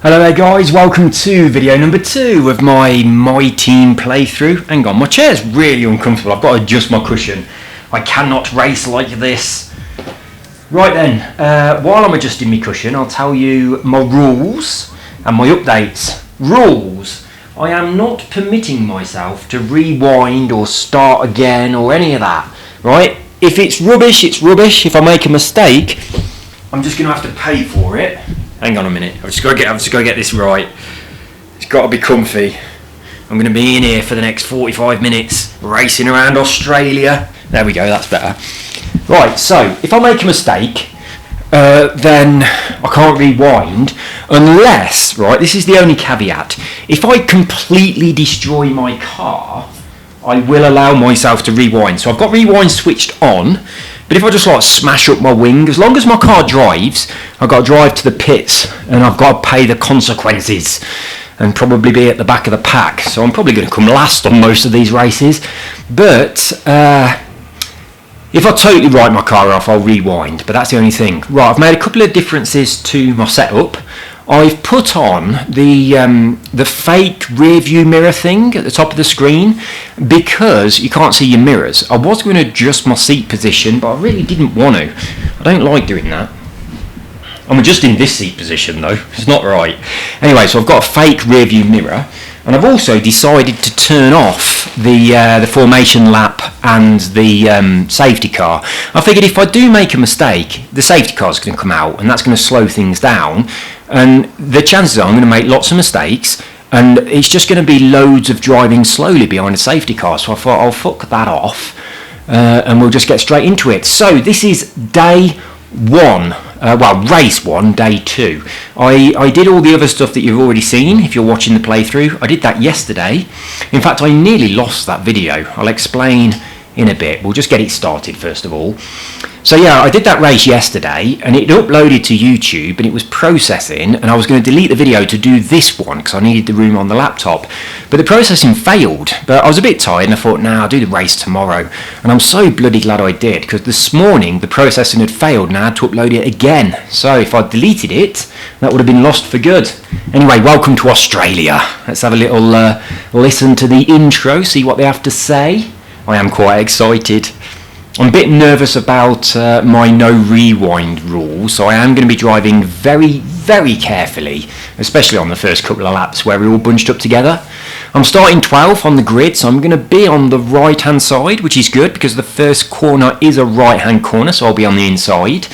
Hello there guys, welcome to video number 2 of my Team playthrough. Hang on, my chair's really uncomfortable, I've got to adjust my cushion. I cannot race like this. Right then, while I'm adjusting my cushion, I'll tell you my rules and my updates. Rules: I am not permitting myself to rewind or start again or any of that, right? If it's rubbish, it's rubbish. If I make a mistake, I'm just going to have to pay for it. Hang on a minute, I've just got to get this right. It's got to be comfy. I'm going to be in here for the next 45 minutes, racing around Australia. There we go, that's better. Right, so if I make a mistake, then I can't rewind unless, right, this is the only caveat. If I completely destroy my car, I will allow myself to rewind. So I've got rewind switched on. But if I just like smash up my wing, as long as my car drives, I've got to drive to the pits and I've got to pay the consequences and probably be at the back of the pack. So I'm probably going to come last on most of these races. But if I totally write my car off, I'll rewind. But that's the only thing. Right, I've made a couple of differences to my setup. I've put on the fake rear view mirror thing at the top of the screen because you can't see your mirrors. I was going to adjust my seat position, but I really didn't want to. I don't like doing that. I'm adjusting this seat position though, it's not right. Anyway, so I've got a fake rear view mirror, and I've also decided to turn off the formation lap and the safety car. I figured if I do make a mistake, the safety car's going to come out and that's going to slow things down, and the chances are I'm going to make lots of mistakes and it's just going to be loads of driving slowly behind a safety car. So I thought I'll fuck that off and we'll just get straight into it. So this is day 1. Race 1, day 2. I did all the other stuff that you've already seen if you're watching the playthrough. I did that yesterday. In fact, I nearly lost that video. I'll explain in a bit. We'll just get it started first of all. So yeah, I did that race yesterday and it uploaded to YouTube and it was processing, and I was going to delete the video to do this one because I needed the room on the laptop. But the processing failed, but I was a bit tired and I thought, nah, I'll do the race tomorrow. And I'm so bloody glad I did, because this morning the processing had failed and I had to upload it again. So if I deleted it, that would have been lost for good. Anyway, welcome to Australia. Let's have a little listen to the intro, see what they have to say. I am quite excited. I'm a bit nervous about my no rewind rule, so I am going to be driving very, very carefully, especially on the first couple of laps where we're all bunched up together. I'm starting 12th on the grid, so I'm going to be on the right hand side, which is good because the first corner is a right hand corner, so I'll be on the inside.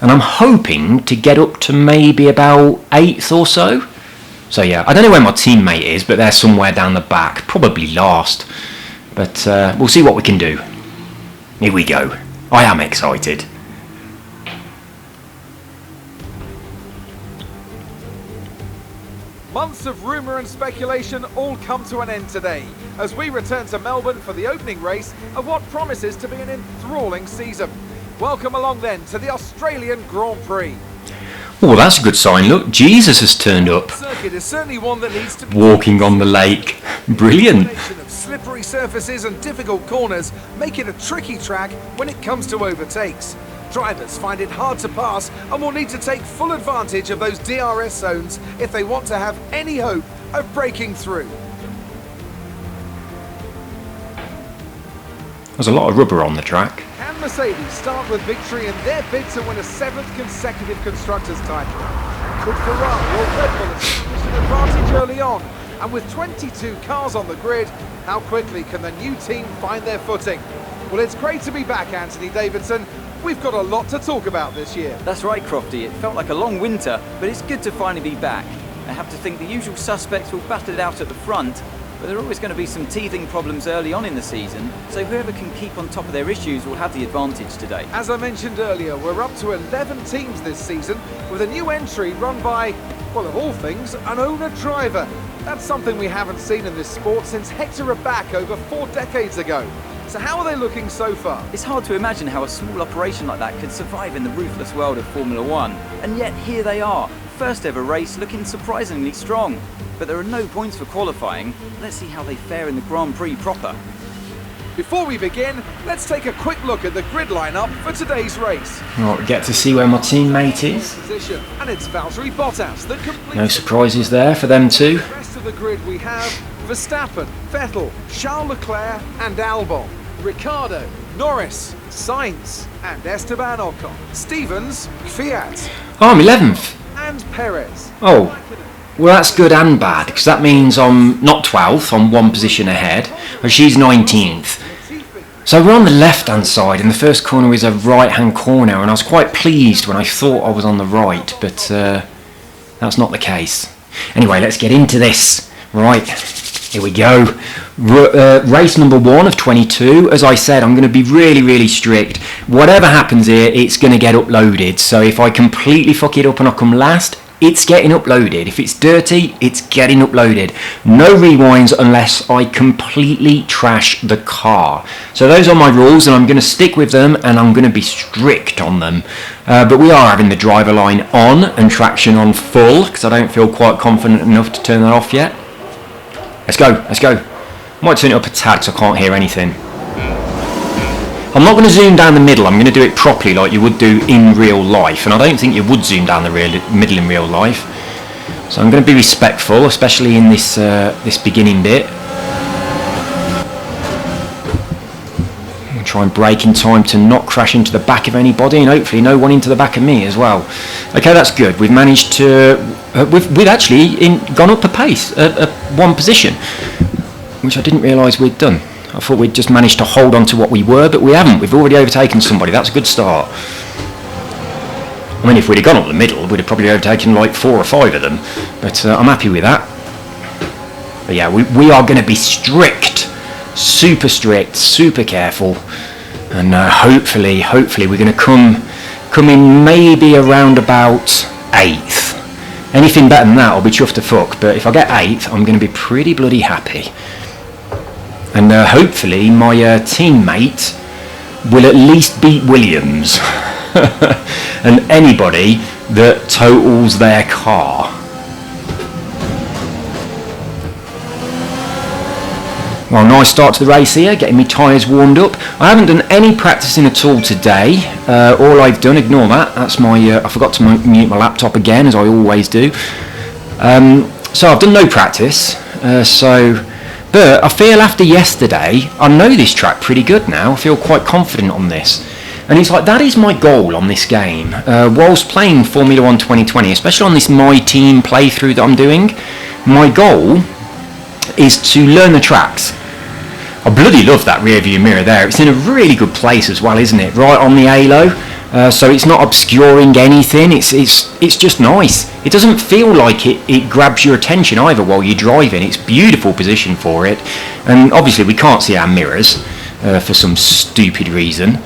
And I'm hoping to get up to maybe about 8th or so. So yeah, I don't know where my teammate is, but they're somewhere down the back, probably last. But we'll see what we can do. Here we go. I am excited. Months of rumour and speculation all come to an end today as we return to Melbourne for the opening race of what promises to be an enthralling season. Welcome along then to the Australian Grand Prix. Oh, that's a good sign. Look, Jesus has turned up. Circuit is certainly one that needs to be walking on the lake. Brilliant. Slippery surfaces and difficult corners make it a tricky track when it comes to overtakes. Drivers find it hard to pass and will need to take full advantage of those DRS zones if they want to have any hope of breaking through. There's a lot of rubber on the track. Can Mercedes start with victory in their bid to win a 7th consecutive Constructors' title? Could Ferrari or Red Bull establish an advantage early on? And with 22 cars on the grid, how quickly can the new team find their footing? Well, it's great to be back, Anthony Davidson. We've got a lot to talk about this year. That's right, Crofty. It felt like a long winter, but it's good to finally be back. I have to think the usual suspects will battle it out at the front, but there are always going to be some teething problems early on in the season, so whoever can keep on top of their issues will have the advantage today. As I mentioned earlier, we're up to 11 teams this season, with a new entry run by, well, of all things, an owner-driver. That's something we haven't seen in this sport since Hector Raback over 4 decades ago. So how are they looking so far? It's hard to imagine how a small operation like that could survive in the ruthless world of Formula One. And yet here they are, first ever race looking surprisingly strong. But there are no points for qualifying. Let's see how they fare in the Grand Prix proper. Before we begin, let's take a quick look at the grid lineup for today's race. Right, we get to see where my teammate is. Position, and it's Valtteri Bottas that completes. No surprises there for them too. The rest of the grid we have Verstappen, Vettel, Charles Leclerc and Albon, Ricciardo, Norris, Sainz and Esteban Ocon, Stevens, Fiat Oh, I'm 11th. and Perez. Oh, well that's good and bad, because that means I'm not 12th, I'm one position ahead, and she's 19th. So we're on the left hand side, and the first corner is a right hand corner, and I was quite pleased when I thought I was on the right, but that's not the case. Anyway, let's get into this. Right, here we go. Race number 1 of 22. As I said, I'm going to be really strict. Whatever happens here, it's going to get uploaded. So if I completely fuck it up and I come last, it's getting uploaded. If it's dirty, it's getting uploaded. No rewinds unless I completely trash the car. So those are my rules, and I'm going to stick with them, and I'm going to be strict on them. But we are having the driver line on and traction on full, because I don't feel quite confident enough to turn that off yet. Let's go. Might turn it up a tad so I can't hear anything. I'm not going to zoom down the middle, I'm going to do it properly like you would do in real life, and I don't think you would zoom down the middle in real life. So I'm going to be respectful, especially in this this beginning bit. I'm going to try and brake in time to not crash into the back of anybody, and hopefully no one into the back of me as well. Okay, that's good. We've managed to... we've actually gone up a pace, one position, which I didn't realise we'd done. I thought we'd just managed to hold on to what we were, but we haven't. We've already overtaken somebody. That's a good start. I mean, if we'd have gone up the middle, we'd have probably overtaken like 4 or 5 of them. But I'm happy with that. But yeah, we are going to be strict. Super strict, super careful. And hopefully we're going to come in maybe around about 8th. Anything better than that, I'll be chuffed to fuck. But if I get 8th, I'm going to be pretty bloody happy. And hopefully my teammate will at least beat Williams and anybody that totals their car. Well, nice start to the race here, getting me tyres warmed up. I haven't done any practicing at all today. All I've done, ignore that, that's my, I forgot to mute my laptop again, as I always do. So I've done no practice, but I feel after yesterday, I know this track pretty good now. I feel quite confident on this. And it's like, that is my goal on this game. Whilst playing Formula 1 2020, especially on this My Team playthrough that I'm doing, my goal is to learn the tracks. I bloody love that rear view mirror there. It's in a really good place as well, isn't it? Right on the halo. So it's not obscuring anything, it's just nice. It doesn't feel like it grabs your attention either while you're driving. It's beautiful position for it, and obviously we can't see our mirrors for some stupid reason.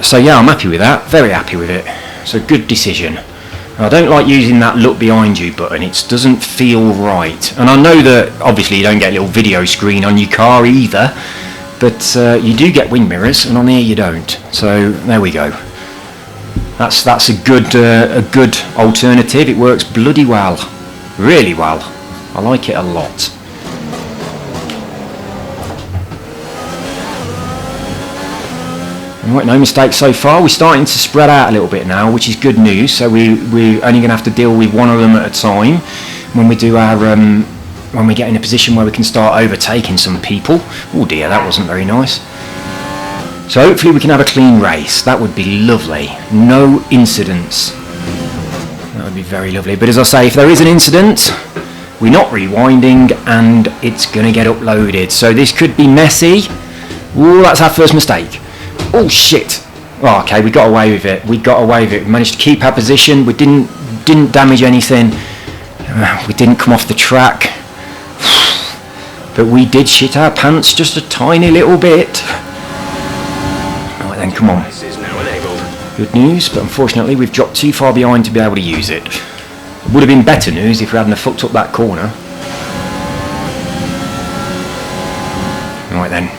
So yeah, I'm happy with that, very happy with it. It's a good decision. I don't like using that look behind you button, it doesn't feel right. And I know that obviously you don't get a little video screen on your car either, but you do get wing mirrors, and on here you don't. So there we go. That's a good alternative. It works bloody well, really well. I like it a lot. Right, no mistakes so far. We're starting to spread out a little bit now, which is good news. So we're only going to have to deal with one of them at a time when we do our when we get in a position where we can start overtaking some people. Oh dear, that wasn't very nice. So hopefully we can have a clean race. That would be lovely. No incidents. That would be very lovely. But as I say, if there is an incident, we're not rewinding and it's going to get uploaded. So this could be messy. Ooh, that's our first mistake. Oh shit. Oh, okay, we got away with it. We managed to keep our position. We didn't damage anything. We didn't come off the track. But we did shit our pants just a tiny little bit. Right then, come on. Good news, but unfortunately we've dropped too far behind to be able to use it. It would have been better news if we hadn't fucked up that corner. Right then.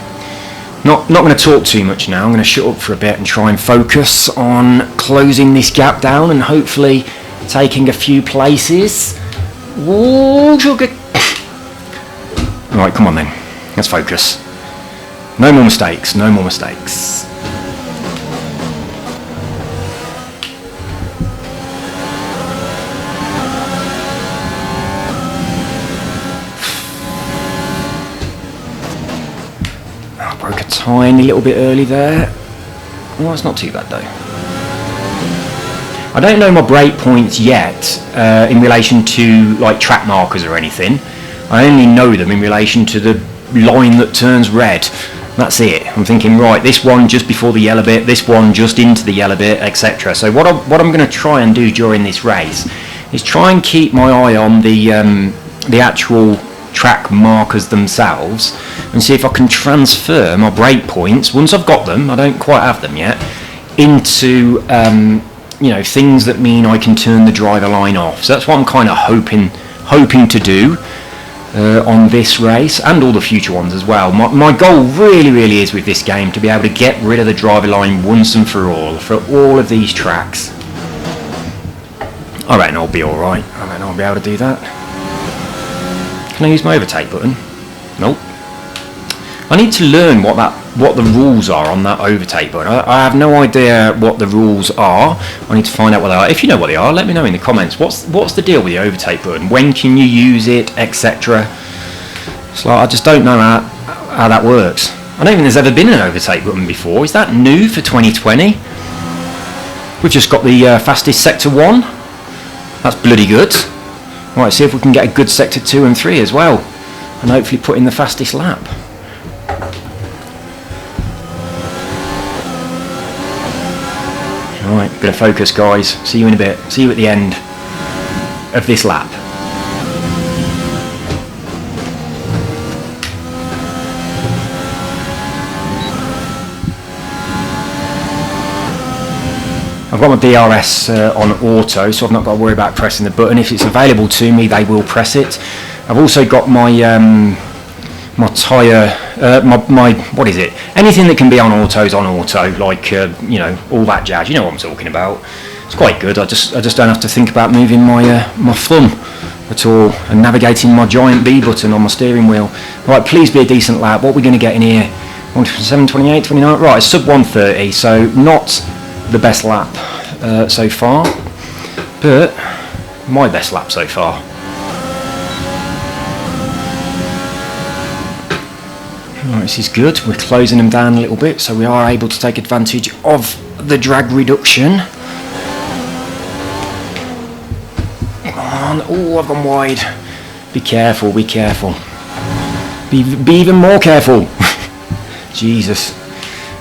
Not going to talk too much now. I'm going to shut up for a bit and try and focus on closing this gap down and hopefully taking a few places. Ooh, sugar. Right, come on then. Let's focus. No more mistakes, no more mistakes. I broke a tiny little bit early there. Well, it's not too bad though. I don't know my break points yet in relation to like track markers or anything. I only know them in relation to the line that turns red. That's it. I'm thinking, right, this one just before the yellow bit, this one just into the yellow bit, etc. So what I'm going to try and do during this race is try and keep my eye on the actual track markers themselves and see if I can transfer my break points, once I've got them, I don't quite have them yet, into you know, things that mean I can turn the driver line off. So that's what I'm kind of hoping to do on this race and all the future ones as well. My goal really is with this game to be able to get rid of the driver line once and for all of these tracks. I reckon I'll be alright. I reckon I'll be able to do that. Can I use my overtake button? Nope. I need to learn what the rules are on that overtake button. I have no idea what the rules are. I need to find out what they are. If you know what they are, let me know in the comments. What's the deal with the overtake button? When can you use it, etc. It's like I just don't know how that works. I don't think there's ever been an overtake button before. Is that new for 2020? We've just got the fastest sector 1. That's bloody good. Right, see if we can get a good sector 2 and 3 as well, and hopefully put in the fastest lap. Alright, bit of focus guys, see you in a bit, see you at the end of this lap. I've got my DRS on auto, so I've not got to worry about pressing the button. If it's available to me, they will press it. I've also got my my tyre, my what is it? Anything that can be on auto's on auto, like you know, all that jazz. You know what I'm talking about. It's quite good. I just don't have to think about moving my my thumb at all and navigating my giant B button on my steering wheel. Right, please be a decent lap. What are we going to get in here? 1:27.28, 29. Right, it's sub 1:30, so not the best lap so far, but my best lap so far. Right, this is good. We're closing them down a little bit, so we are able to take advantage of the drag reduction. Come on. Oh, I've gone wide. Be careful, be careful. Be even more careful. Jesus.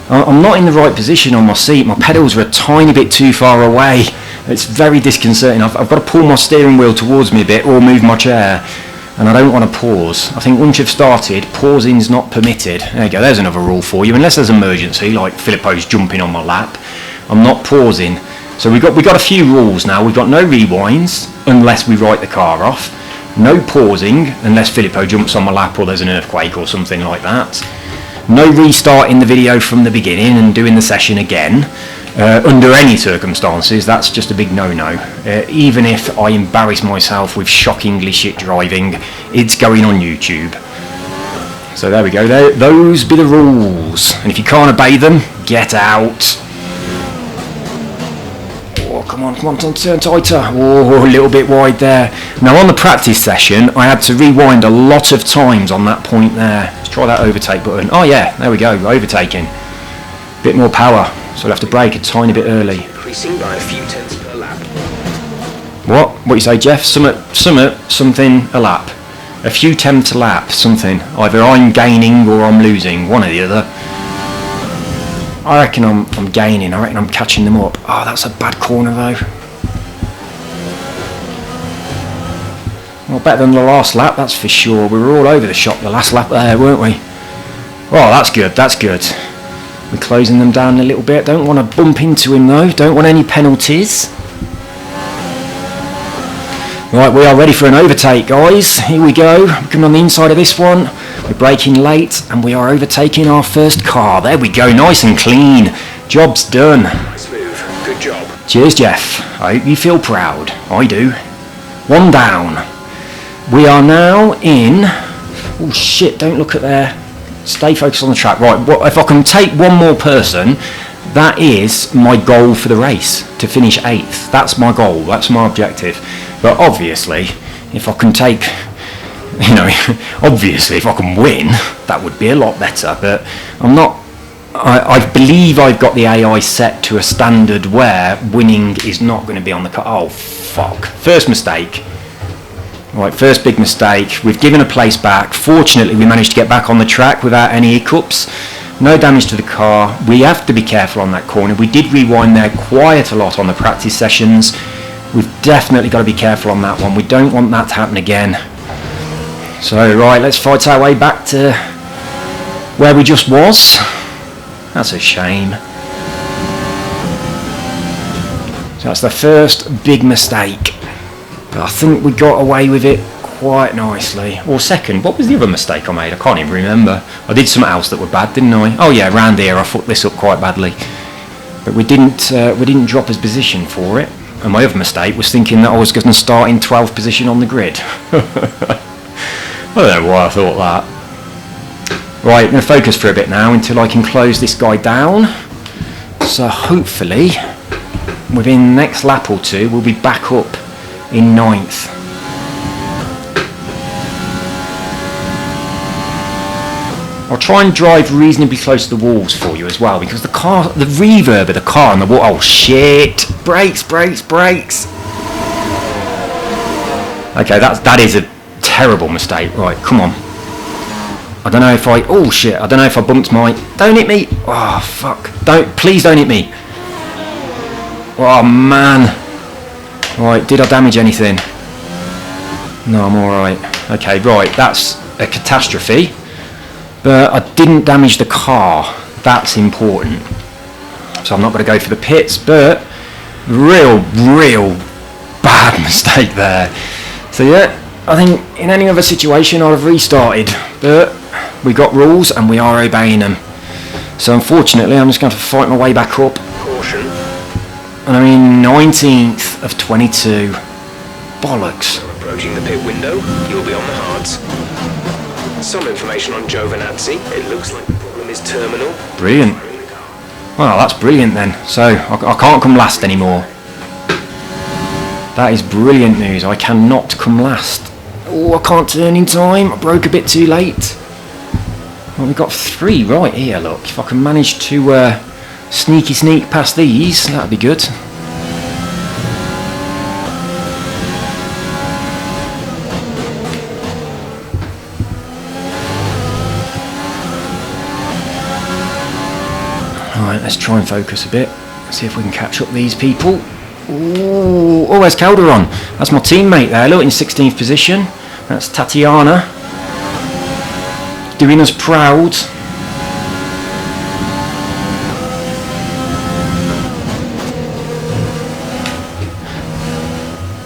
I'm not in the right position on my seat. My pedals are a tiny bit too far away. It's very disconcerting. I've got to pull my steering wheel towards me a bit or move my chair, and I don't want to pause. I think once you've started, pausing's not permitted. There you go, there's another rule for you. Unless there's an emergency, like Filippo's jumping on my lap, I'm not pausing. So we got a few rules now. We've got no rewinds unless we write the car off. No pausing unless Filippo jumps on my lap or there's an earthquake or something like that. No restarting the video from the beginning and doing the session again under any circumstances. That's just a big no-no. Even if I embarrass myself with shockingly shit driving, it's going on YouTube. So there we go. Those be the rules. And if you can't obey them, get out. Oh, come on, turn tighter. Oh, a little bit wide there. Now on the practice session, I had to rewind a lot of times on that point there. Let's try that overtake button. Oh yeah, there we go, overtaking. Bit more power, so we'll have to brake a tiny bit early. Increasing by a few tenths per lap. What you say, Jeff? Something a lap. A few tenths a lap, something. Either I'm gaining or I'm losing, one or the other. I reckon I'm gaining. I reckon I'm catching them up. Oh, that's a bad corner though. Well, better than the last lap, that's for sure. We were all over the shop the last lap there, weren't we? Oh, that's good. That's good. We're closing them down a little bit. Don't want to bump into him though. Don't want any penalties. Right, we are ready for an overtake, guys. Here we go. We're coming on the inside of this one. We're braking late and we are overtaking our first car. There we go, nice and clean. Job's done. Nice move. Good job. Cheers, Jeff. I hope you feel proud. I do. One down. We are now in... Oh shit, don't look at there. Stay focused on the track. Right, if I can take one more person, that is my goal for the race, to finish 8th. That's my goal, that's my objective. But obviously, if I can take, obviously if I can win, that would be a lot better. But I'm not, I believe I've got the AI set to a standard where winning is not going to be on the car. Oh, fuck. First mistake. Right, first big mistake. We've given a place back. Fortunately, we managed to get back on the track without any hiccups. No damage to the car. We have to be careful on that corner. We did rewind there quite a lot on the practice sessions. We've definitely got to be careful on that one. We don't want that to happen again. So, right, let's fight our way back to where we just was. That's a shame. So that's the first big mistake. But I think we got away with it quite nicely. Or second, what was the other mistake I made? I can't even remember. I did something else that were bad, didn't I? Oh yeah, round here I fucked this up quite badly. But we didn't drop his position for it. And my other mistake was thinking that I was going to start in 12th position on the grid. I don't know why I thought that. Right, I'm going to focus for a bit now until I can close this guy down. So hopefully, within the next lap or two, we'll be back up in 9th. I'll try and drive reasonably close to the walls for you as well, because the reverb of the car and the wall. Oh shit! Brakes! Okay, that is a terrible mistake. Right, come on. I don't know if I. Oh shit! I don't know if I bumped my. Don't hit me! Oh fuck! Please don't hit me! Oh man! Right, did I damage anything? No, I'm alright. Okay, right, that's a catastrophe. But I didn't damage the car. That's important. So I'm not going to go for the pits, but real bad mistake there. So yeah, I think in any other situation I'd have restarted. But we got rules and we are obeying them. So unfortunately I'm just going to have to fight my way back up. Caution. And I'm in 19th of 22. Bollocks. Approaching the pit window, you'll be on the hards. Some information on Giovinazzi. It looks like the problem is terminal. Brilliant. Well, that's brilliant then. So I can't come last anymore. That is brilliant news. I cannot come last. Oh, I can't turn in time. I broke a bit too late. Well, we've got 3 right here, look. If I can manage to sneak past these, that'd be good. Right, let's try and focus a bit. See if we can catch up these people. Ooh, oh, where's Calderon? That's my teammate there, look, in 16th position. That's Tatiana. Doing us proud.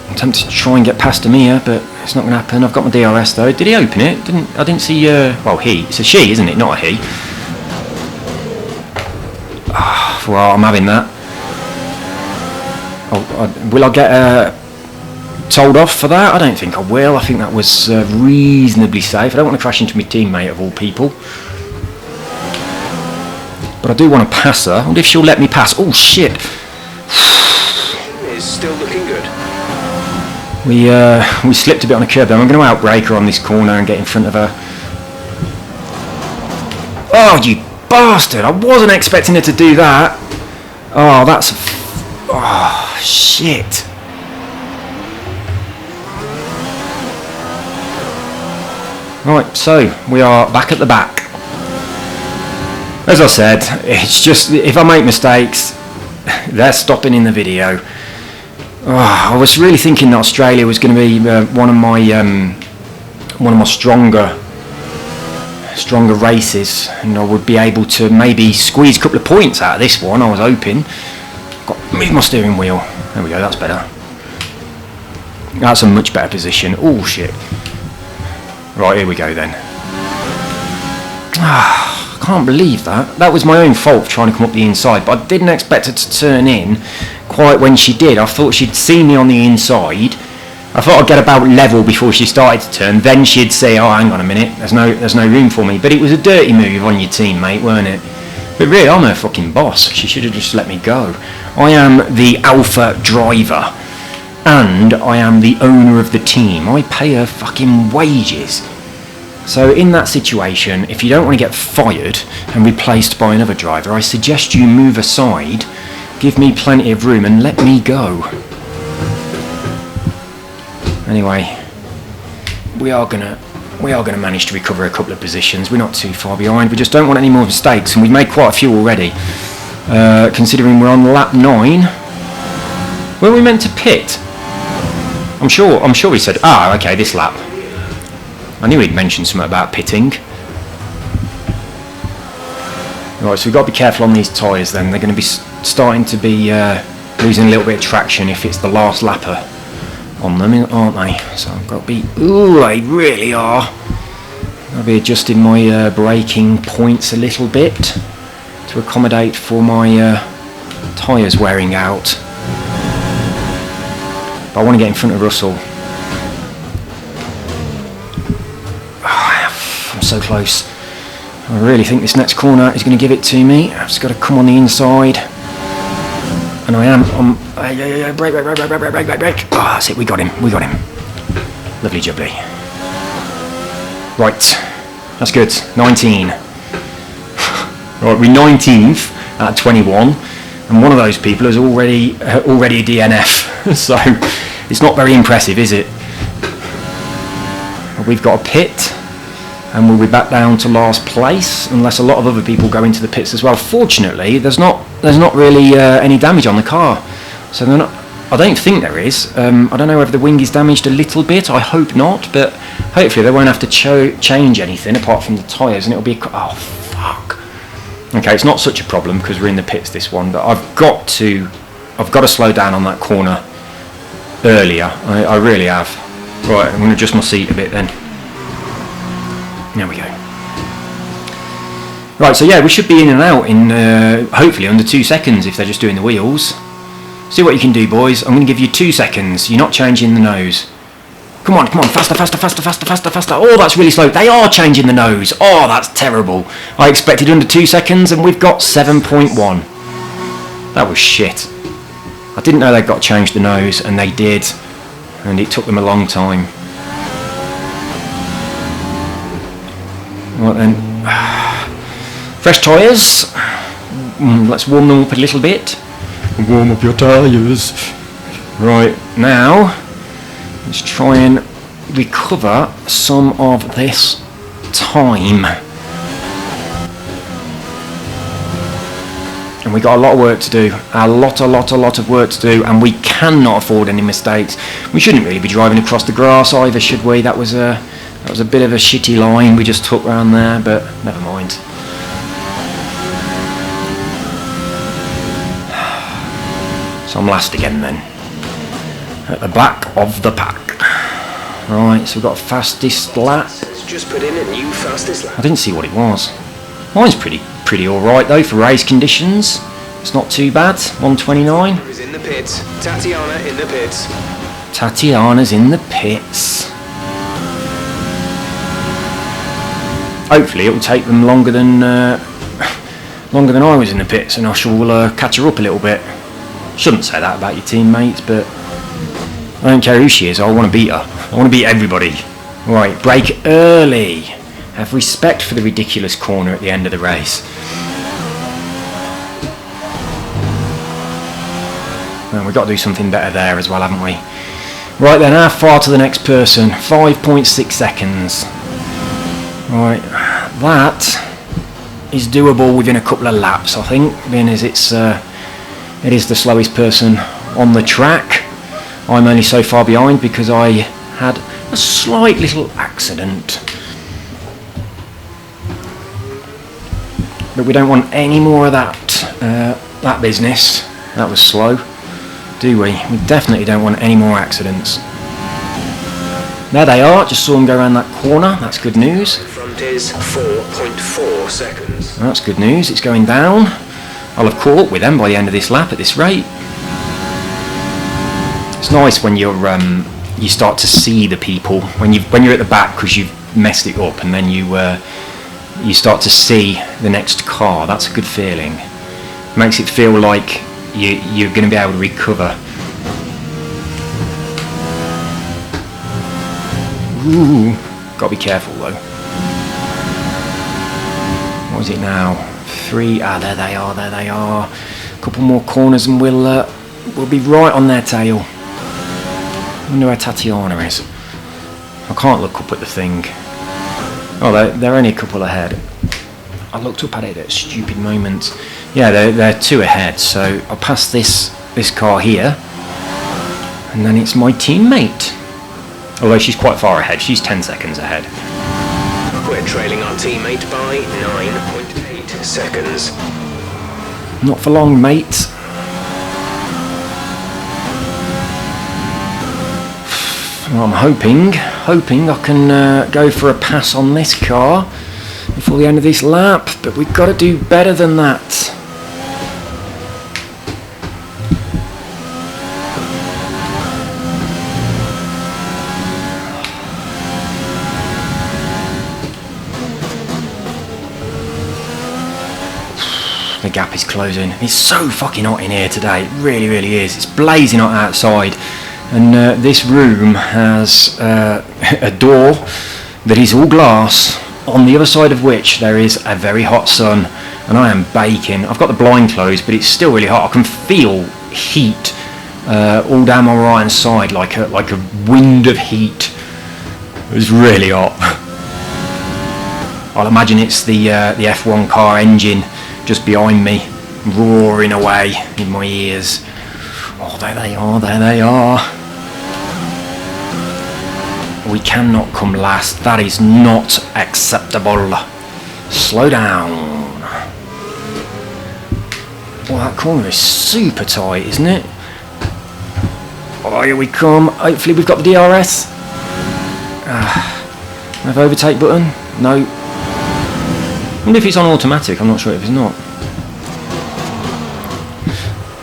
I'm tempted to try and get past Amir, but it's not going to happen. I've got my DRS though. Did he open it? I didn't see. Well, he. It's a she, isn't it? Not a he. Well, I'm having that. Will I get told off for that? I don't think I will. I think that was reasonably safe. I don't want to crash into my teammate of all people. But I do want to pass her. I wonder if she'll let me pass. Oh shit! It's still looking good. We slipped a bit on a curb there. I'm going to outbrake her on this corner and get in front of her. Oh, you bastard! I wasn't expecting her to do that. Oh, that's... Oh, shit. Right, so we are back at the back. As I said, it's just, if I make mistakes, they're stopping in the video. Oh, I was really thinking that Australia was going to be one of my stronger races, and I would be able to maybe squeeze a couple of points out of this one. I was hoping. Got to move my steering wheel. There we go, that's better. That's a much better position. Oh shit. Right, here we go then. I can't believe that. That was my own fault for trying to come up the inside, but I didn't expect her to turn in quite when she did. I thought she'd seen me on the inside I thought I'd get about level before she started to turn. Then she'd say, "Oh, hang on a minute, there's no room for me." But it was a dirty move on your teammate, weren't it? But really, I'm her fucking boss. She should have just let me go. I am the alpha driver, and I am the owner of the team. I pay her fucking wages. So in that situation, if you don't want to get fired and replaced by another driver, I suggest you move aside, give me plenty of room, and let me go. Anyway, we are gonna manage to recover a couple of positions. We're not too far behind. We just don't want any more mistakes, and we've made quite a few already. Considering we're on lap 9, were we meant to pit? I'm sure he said, okay, this lap. I knew he'd mentioned something about pitting. Right, so we've got to be careful on these tyres then. They're going to be starting to be losing a little bit of traction if it's the last lapper on them, aren't they? So I've got to be... Ooh, they really are. I'll be adjusting my braking points a little bit to accommodate for my tyres wearing out. But I want to get in front of Russell. I'm so close. I really think this next corner is going to give it to me. I've just got to come on the inside. And I am on... Brake. Oh, that's it, we got him. Lovely jubbly. Right, that's good. 19. Right, we're 19th at 21. And one of those people is already a DNF. So, it's not very impressive, is it? We've got a pit. And we'll be back down to last place unless a lot of other people go into the pits as well. Fortunately, there's not really any damage on the car, so I don't think there is. I don't know whether the wing is damaged a little bit. I hope not, but hopefully they won't have to change anything apart from the tyres, and it'll be oh fuck. Okay, it's not such a problem because we're in the pits this one, but I've got to slow down on that corner earlier. I really have. Right, I'm going to adjust my seat a bit then. There we go. Right, so yeah, we should be in and out in hopefully under 2 seconds if they're just doing the wheels. See what you can do, boys. I'm going to give you 2 seconds. You're not changing the nose. Come on, faster. Oh, that's really slow. They are changing the nose. Oh, that's terrible. I expected under 2 seconds and we've got 7.1. That was shit. I didn't know they'd got to change the nose, and they did. And it took them a long time. Right then, fresh tyres. Let's warm them up a little bit. Warm up your tyres. Right, now let's try and recover some of this time. And we got a lot of work to do. A lot of work to do, and we cannot afford any mistakes. We shouldn't really be driving across the grass either, should we? That was a bit of a shitty line we just took round there, but never mind. So I'm last again then. At the back of the pack. Right, so we've got fastest lap. Just put in a new fastest lap. I didn't see what it was. Mine's pretty alright though for race conditions. It's not too bad. 129. Who's in the pits? Tatiana in the pits. Tatiana's in the pits. Hopefully it will take them longer than I was in the pits, and I shall catch her up a little bit. Shouldn't say that about your teammates, but I don't care who she is. I want to beat her. I want to beat everybody. Right, brake early. Have respect for the ridiculous corner at the end of the race. Well, we've got to do something better there as well, haven't we? Right then, how far to the next person? 5.6 seconds. Right, that is doable within a couple of laps, I think, being as it is the slowest person on the track. I'm only so far behind because I had a slight little accident. But we don't want any more of that business. That was slow, do we? We definitely don't want any more accidents. There they are, just saw them go around that corner. That's good news. Front is 4.4 seconds. That's good news, it's going down. I'll have caught up with them by the end of this lap at this rate. It's nice when you're you start to see the people when you're at the back because you've messed it up, and then you start to see the next car. That's a good feeling. Makes it feel like you're going to be able to recover. Ooh, gotta be careful though. What is it now? 3. There they are. There they are. A couple more corners, and we'll be right on their tail. I wonder where Tatiana is. I can't look up at the thing. Oh, they're only a couple ahead. I looked up at it at a stupid moment. Yeah, they're 2 ahead. So I'll pass this car here, and then it's my teammate. Although she's quite far ahead. She's 10 seconds ahead. We're trailing our teammate by 9.8 seconds. Not for long, mate. Well, I'm hoping I can go for a pass on this car before the end of this lap, but we've got to do better than that. The gap is closing. It's so fucking hot in here today. It really, really is. It's blazing hot outside. And this room has a door that is all glass, on the other side of which there is a very hot sun, and I am baking. I've got the blind closed, but it's still really hot. I can feel heat all down my right hand side, like a wind of heat. It's really hot. I'll imagine it's the F1 car engine just behind me, roaring away in my ears. Oh, there they are, there they are. We cannot come last. That is not acceptable. Slow down. Well, that corner is super tight, isn't it? Oh, here we come. Hopefully we've got the DRS. Have overtake button? No. I wonder if it's on automatic. I'm not sure if it's not.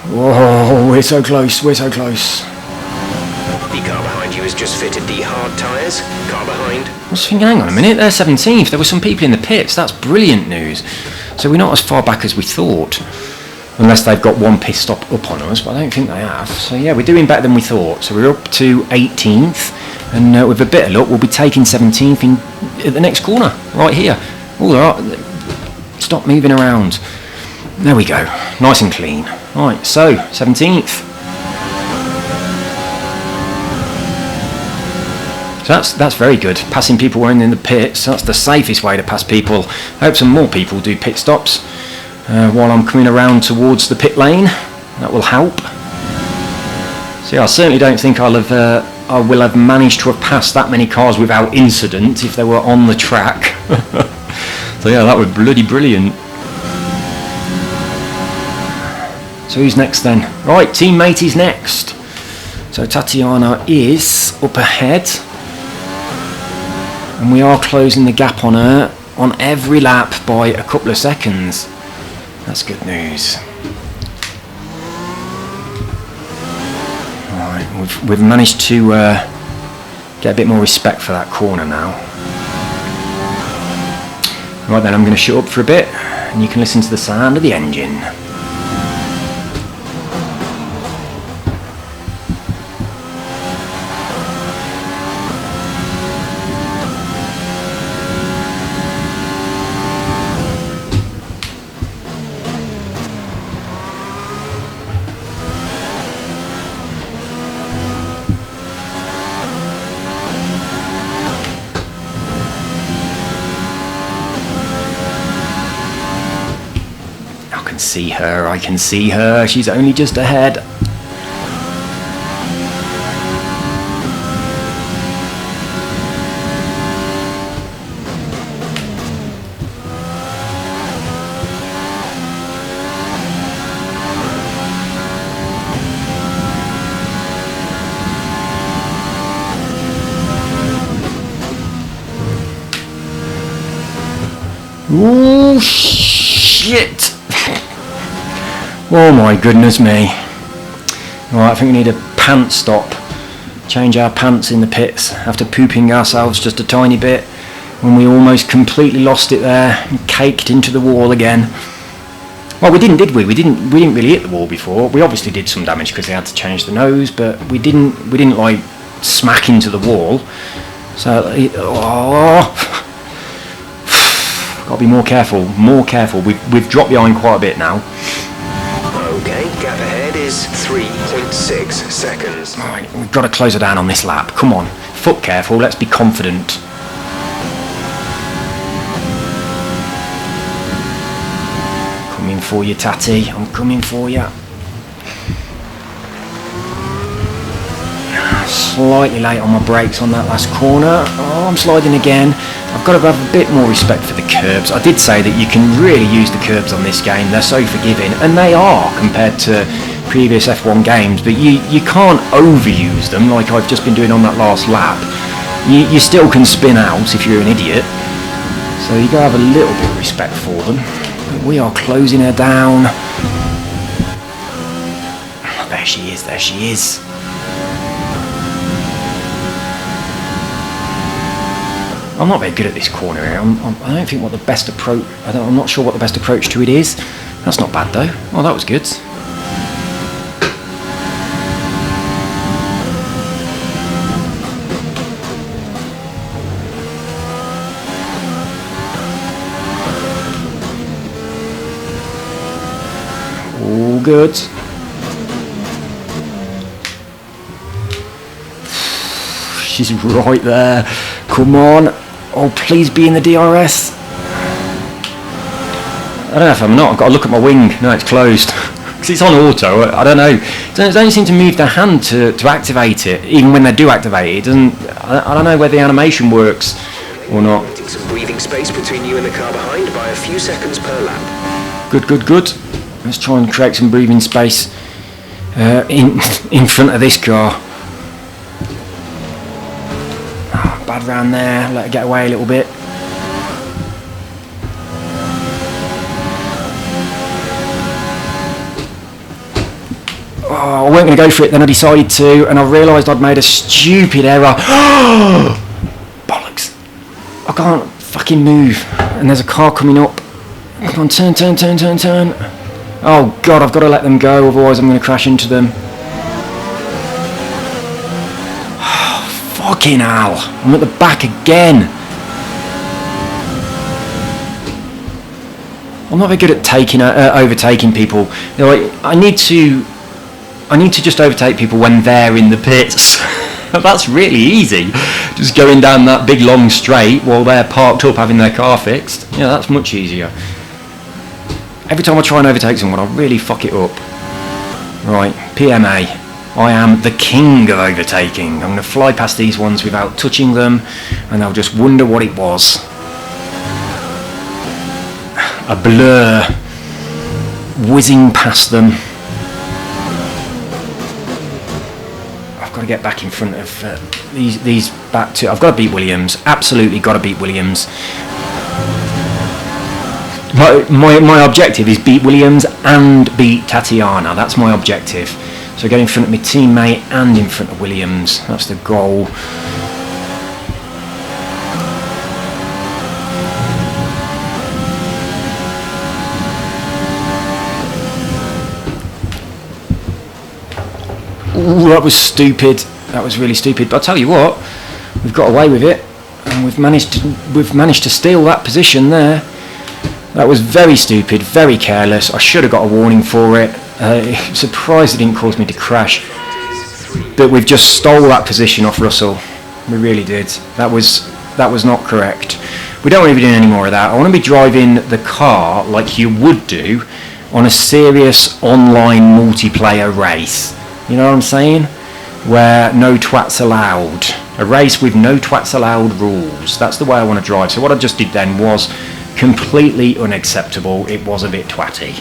Whoa, we're so close. We're so close. The car behind you has just fitted the hard tyres. Car behind. I was thinking, hang on a minute, they're 17th. There were some people in the pits. That's brilliant news. So we're not as far back as we thought. Unless they've got one pit stop up on us, but I don't think they have. So yeah, we're doing better than we thought. So we're up to 18th. And with a bit of luck, we'll be taking 17th at the next corner. Right here. Oh, there are. Stop moving around. There we go. Nice and clean. Right, so 17th. So that's very good. Passing people when in the pits. That's the safest way to pass people. I hope some more people do pit stops while I'm coming around towards the pit lane. That will help. So yeah, I certainly don't think I will have managed to have passed that many cars without incident if they were on the track. So yeah, that was bloody brilliant. So who's next then? Right, teammate is next. So Tatiana is up ahead. And we are closing the gap on her on every lap by a couple of seconds. That's good news. Alright, we've managed to get a bit more respect for that corner now. Right then, I'm going to shut up for a bit and you can listen to the sound of the engine. I can see her, she's only just ahead. Ooh, shit! Oh my goodness me. Right, I think we need a pant stop change our pants in the pits after pooping ourselves just a tiny bit when we almost completely lost it there and caked into the wall again. Well, we didn't, did we? We didn't really hit the wall before. We obviously did some damage because they had to change the nose, but we didn't like smack into the wall. So, gotta be more careful. We've dropped behind quite a bit now. Okay, gap ahead is 3.6 seconds. Right, we've got to close her down on this lap. Come on, foot careful. Let's be confident. Coming for you, Tatty. I'm coming for you. Slightly late on my brakes on that last corner. Oh, I'm sliding again. I've got to have a bit more respect for the curbs. I did say that you can really use the curbs on this game. They're so forgiving, and they are compared to previous F1 games, but you can't overuse them like I've just been doing on that last lap. You still can spin out if you're an idiot, so you got to have a little bit of respect for them. But we are closing her down. There she is, there she is. I'm not very good at this corner here. I don't think what the best approach. I'm not sure what the best approach to it is. That's not bad though. Oh, that was good. All good. She's right there. Come on. Oh, please be in the DRS. I don't know if I'm not. I've got to look at my wing. No, it's closed. Because it's on auto. I don't know. They don't seem to move their hand to activate it. Even when they do activate it, it doesn't. I don't know whether the animation works or not. Some breathing space between you and the car behind by a few seconds per lap. Good. Let's try and create some breathing space in front of this car. Bad round there, let it get away a little bit. Oh, I weren't going to go for it, then I decided to, and I realised I'd made a stupid error. Bollocks. I can't fucking move. And there's a car coming up. Come on, turn. Oh god, I've got to let them go, otherwise I'm going to crash into them. Fucking hell, I'm at the back again. I'm not very good at overtaking people. You know, I need to just overtake people when they're in the pits. That's really easy. Just going down that big long straight while they're parked up having their car fixed. Yeah, that's much easier. Every time I try and overtake someone, I really fuck it up. Right, PMA. I am the king of overtaking. I'm going to fly past these ones without touching them, and they'll just wonder what it was. A blur, whizzing past them. I've got to get back in front of these back two. I've got to beat Williams. Absolutely got to beat Williams. My objective is beat Williams and beat Tatiana. That's my objective. So get in front of my teammate and in front of Williams. That's the goal. Ooh, that was stupid. That was really stupid. But I'll tell you what, we've got away with it, and we've managed to steal that position there. That was very stupid, very careless. I should have got a warning for it. Surprised it didn't cause me to crash. But we've just stole that position off Russell. We really did. That was not correct. We don't want to be doing any more of that. I want to be driving the car like you would do on a serious online multiplayer race. You know what I'm saying? Where no twats allowed. A race with no twats allowed rules. That's the way I want to drive. So what I just did then was completely unacceptable. It was a bit twatty.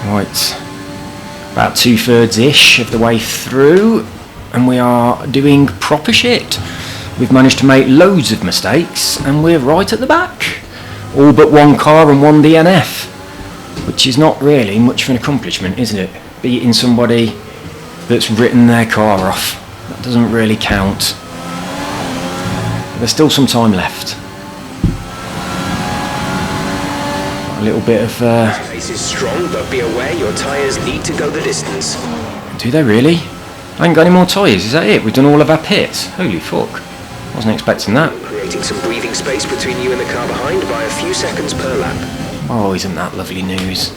Right, about 2/3-ish of the way through, and we are doing proper shit. We've managed to make loads of mistakes, and we're right at the back. All but one car and one DNF. which is not really much of an accomplishment, isn't it? Beating somebody that's written their car off. That doesn't really count. There's still some time left. A little bit of... Pace is strong, but be aware your tyres need to go the distance. Do they really? I ain't got any more tyres, is that it? We've done all of our pits? Holy fuck. Wasn't expecting that. Creating some breathing space between you and the car behind by a few seconds per lap. Oh, isn't that lovely news?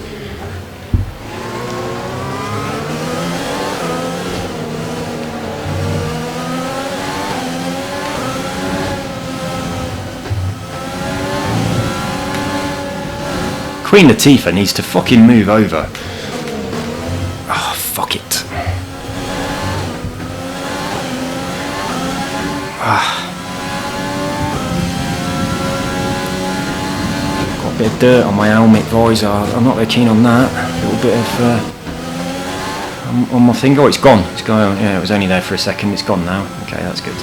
Queen Latifah needs to fucking move over. Oh, fuck it. Got a bit of dirt on my helmet visor. I'm not very keen on that. A little bit of on my finger. Oh, it's gone. It's gone. Yeah, it was only there for a second. It's gone now. Okay, that's good.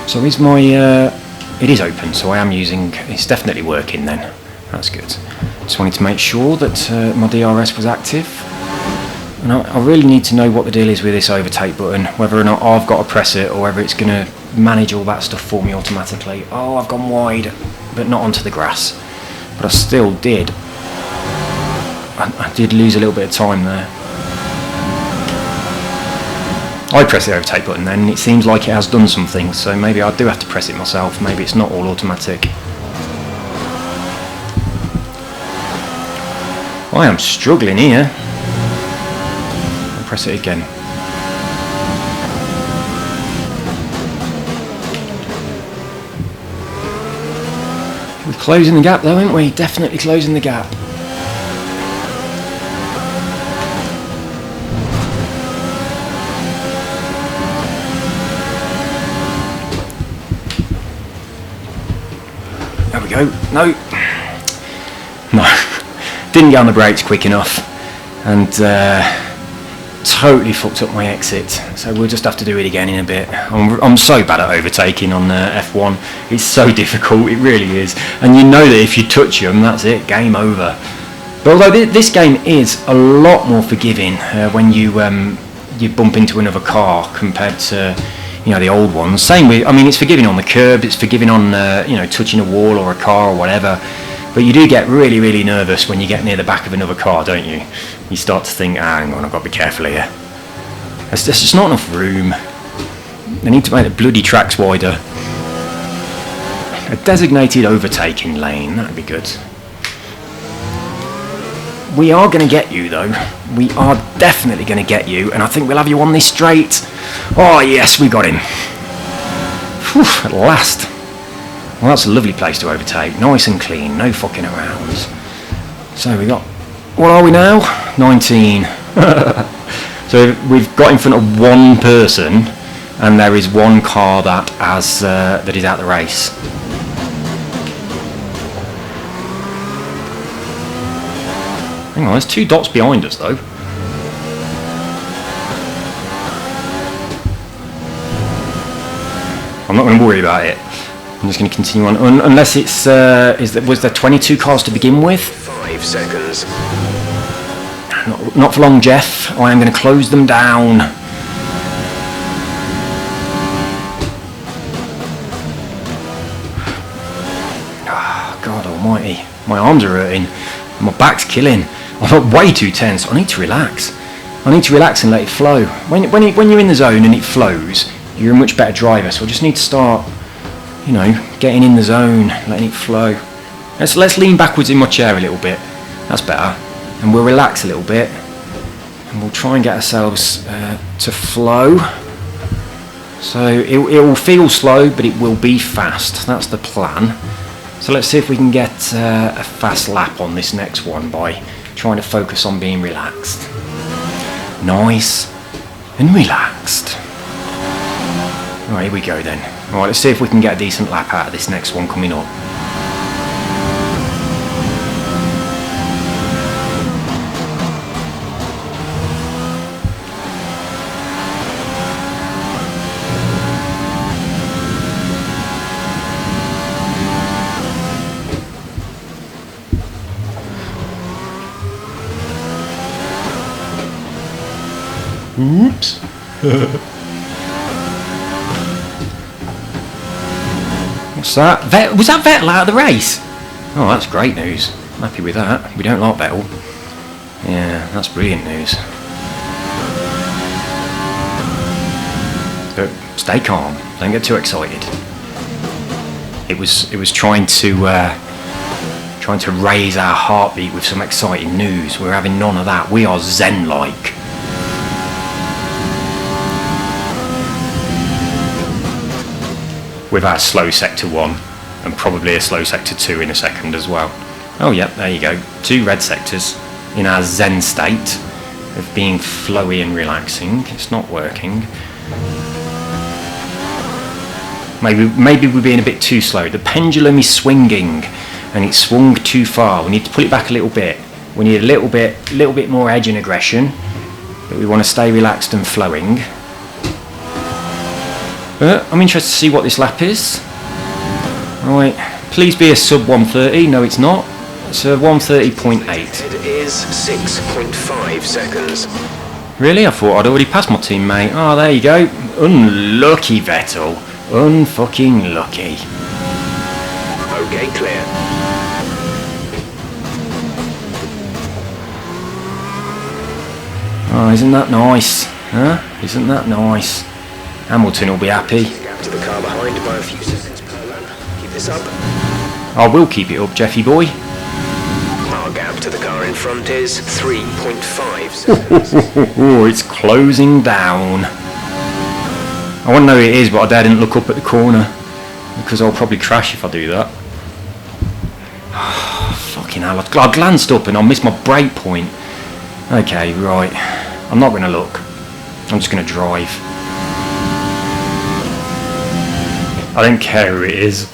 So is my, it is open, so I am using, it's definitely working then. That's good. Just wanted to make sure that my DRS was active. And I really need to know what the deal is with this overtake button, whether or not I've got to press it or whether it's going to manage all that stuff for me automatically. Oh, I've gone wide, but not onto the grass. But I still did. I did lose a little bit of time there. I press the overtake button then, and it seems like it has done something, so maybe I do have to press it myself. Maybe it's not all automatic. I am struggling here. I'll press it again. We're closing the gap though, aren't we? Definitely closing the gap. There we go. No. Didn't get on the brakes quick enough, and totally fucked up my exit. So we'll just have to do it again in a bit. I'm so bad at overtaking on F1. It's so difficult. It really is. And you know that if you touch them, that's it. Game over. But although this game is a lot more forgiving when you bump into another car compared to the old ones. Same with, I mean, it's forgiving on the curb, it's forgiving on touching a wall or a car or whatever, but you do get really, really nervous when you get near the back of another car, don't you? You start to think, hang on, I've got to be careful here. There's just not enough room. They need to make the bloody tracks wider. A designated overtaking lane, that'd be good. We are going to get you though. We are definitely going to get you, and I think we'll have you on this straight. Oh yes, we got him. Whew, at last. Well, that's a lovely place to overtake. Nice and clean, no fucking around. So we got, what are we now? 19. So we've got in front of one person, and there is one car that is out the race. Hang on, there's 2 dots behind us though. I'm not going to worry about it. I'm just going to continue on, unless it's was there 22 cars to begin with? 5 seconds. Not for long, Jeff. I am going to close them down. Oh, God Almighty, my arms are hurting. My back's killing. I'm way too tense. I need to relax. I need to relax and let it flow. When you're in the zone and it flows, you're a much better driver. So I just need to start, getting in the zone, letting it flow. Let's lean backwards in my chair a little bit. That's better. And we'll relax a little bit. And we'll try and get ourselves to flow. So it will feel slow, but it will be fast. That's the plan. So let's see if we can get a fast lap on this next one by trying to focus on being relaxed. Nice and relaxed. Right, here we go then. Alright, let's see if we can get a decent lap out of this next one coming up. Oops. What's that? Was that Vettel out of the race? Oh, that's great news. I'm happy with that. We don't like Vettel. Yeah, that's brilliant news. But stay calm. Don't get too excited. It was trying to raise our heartbeat with some exciting news. We're having none of that. We are zen-like. With our slow sector 1 and probably a slow sector 2 in a second as well. Oh yep, there you go. 2 red sectors in our zen state of being flowy and relaxing. It's not working. Maybe we're being a bit too slow. The pendulum is swinging and it's swung too far. We need to pull it back a little bit. We need a little bit more edge and aggression, but we want to stay relaxed and flowing. I'm interested to see what this lap is. Right, please be a sub 130. No, it's not. It's a 130.8. It is 6.5 seconds. Really? I thought I'd already passed my teammate. Oh, there you go. Unlucky Vettel. Unfucking lucky. Okay, clear. Oh, isn't that nice? Huh? Isn't that nice? Hamilton will be happy. Gap to the car behind by a few seconds per lap. Keep this up. I will keep it up, Jeffy boy. Our gap to the car in front is 3.5 seconds. Oh, it's closing down. I want to know who it is, but I didn't look up at the corner because I'll probably crash if I do that. Fucking hell, I glanced up and I missed my brake point. Okay, right. I'm not going to look. I'm just going to drive. I don't care who it is.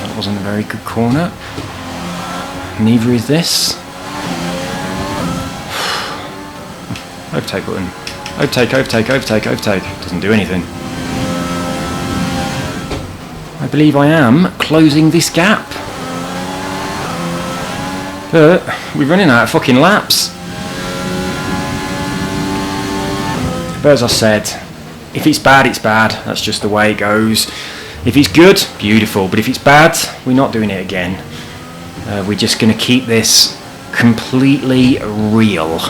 That wasn't a very good corner. Neither is this. Overtake button. Overtake, overtake, overtake, overtake. Doesn't do anything. I believe I am closing this gap. But we're running out of fucking laps. But as I said, if it's bad, it's bad. That's just the way it goes. If it's good, beautiful. But if it's bad, we're not doing it again. We're just going to keep this completely real.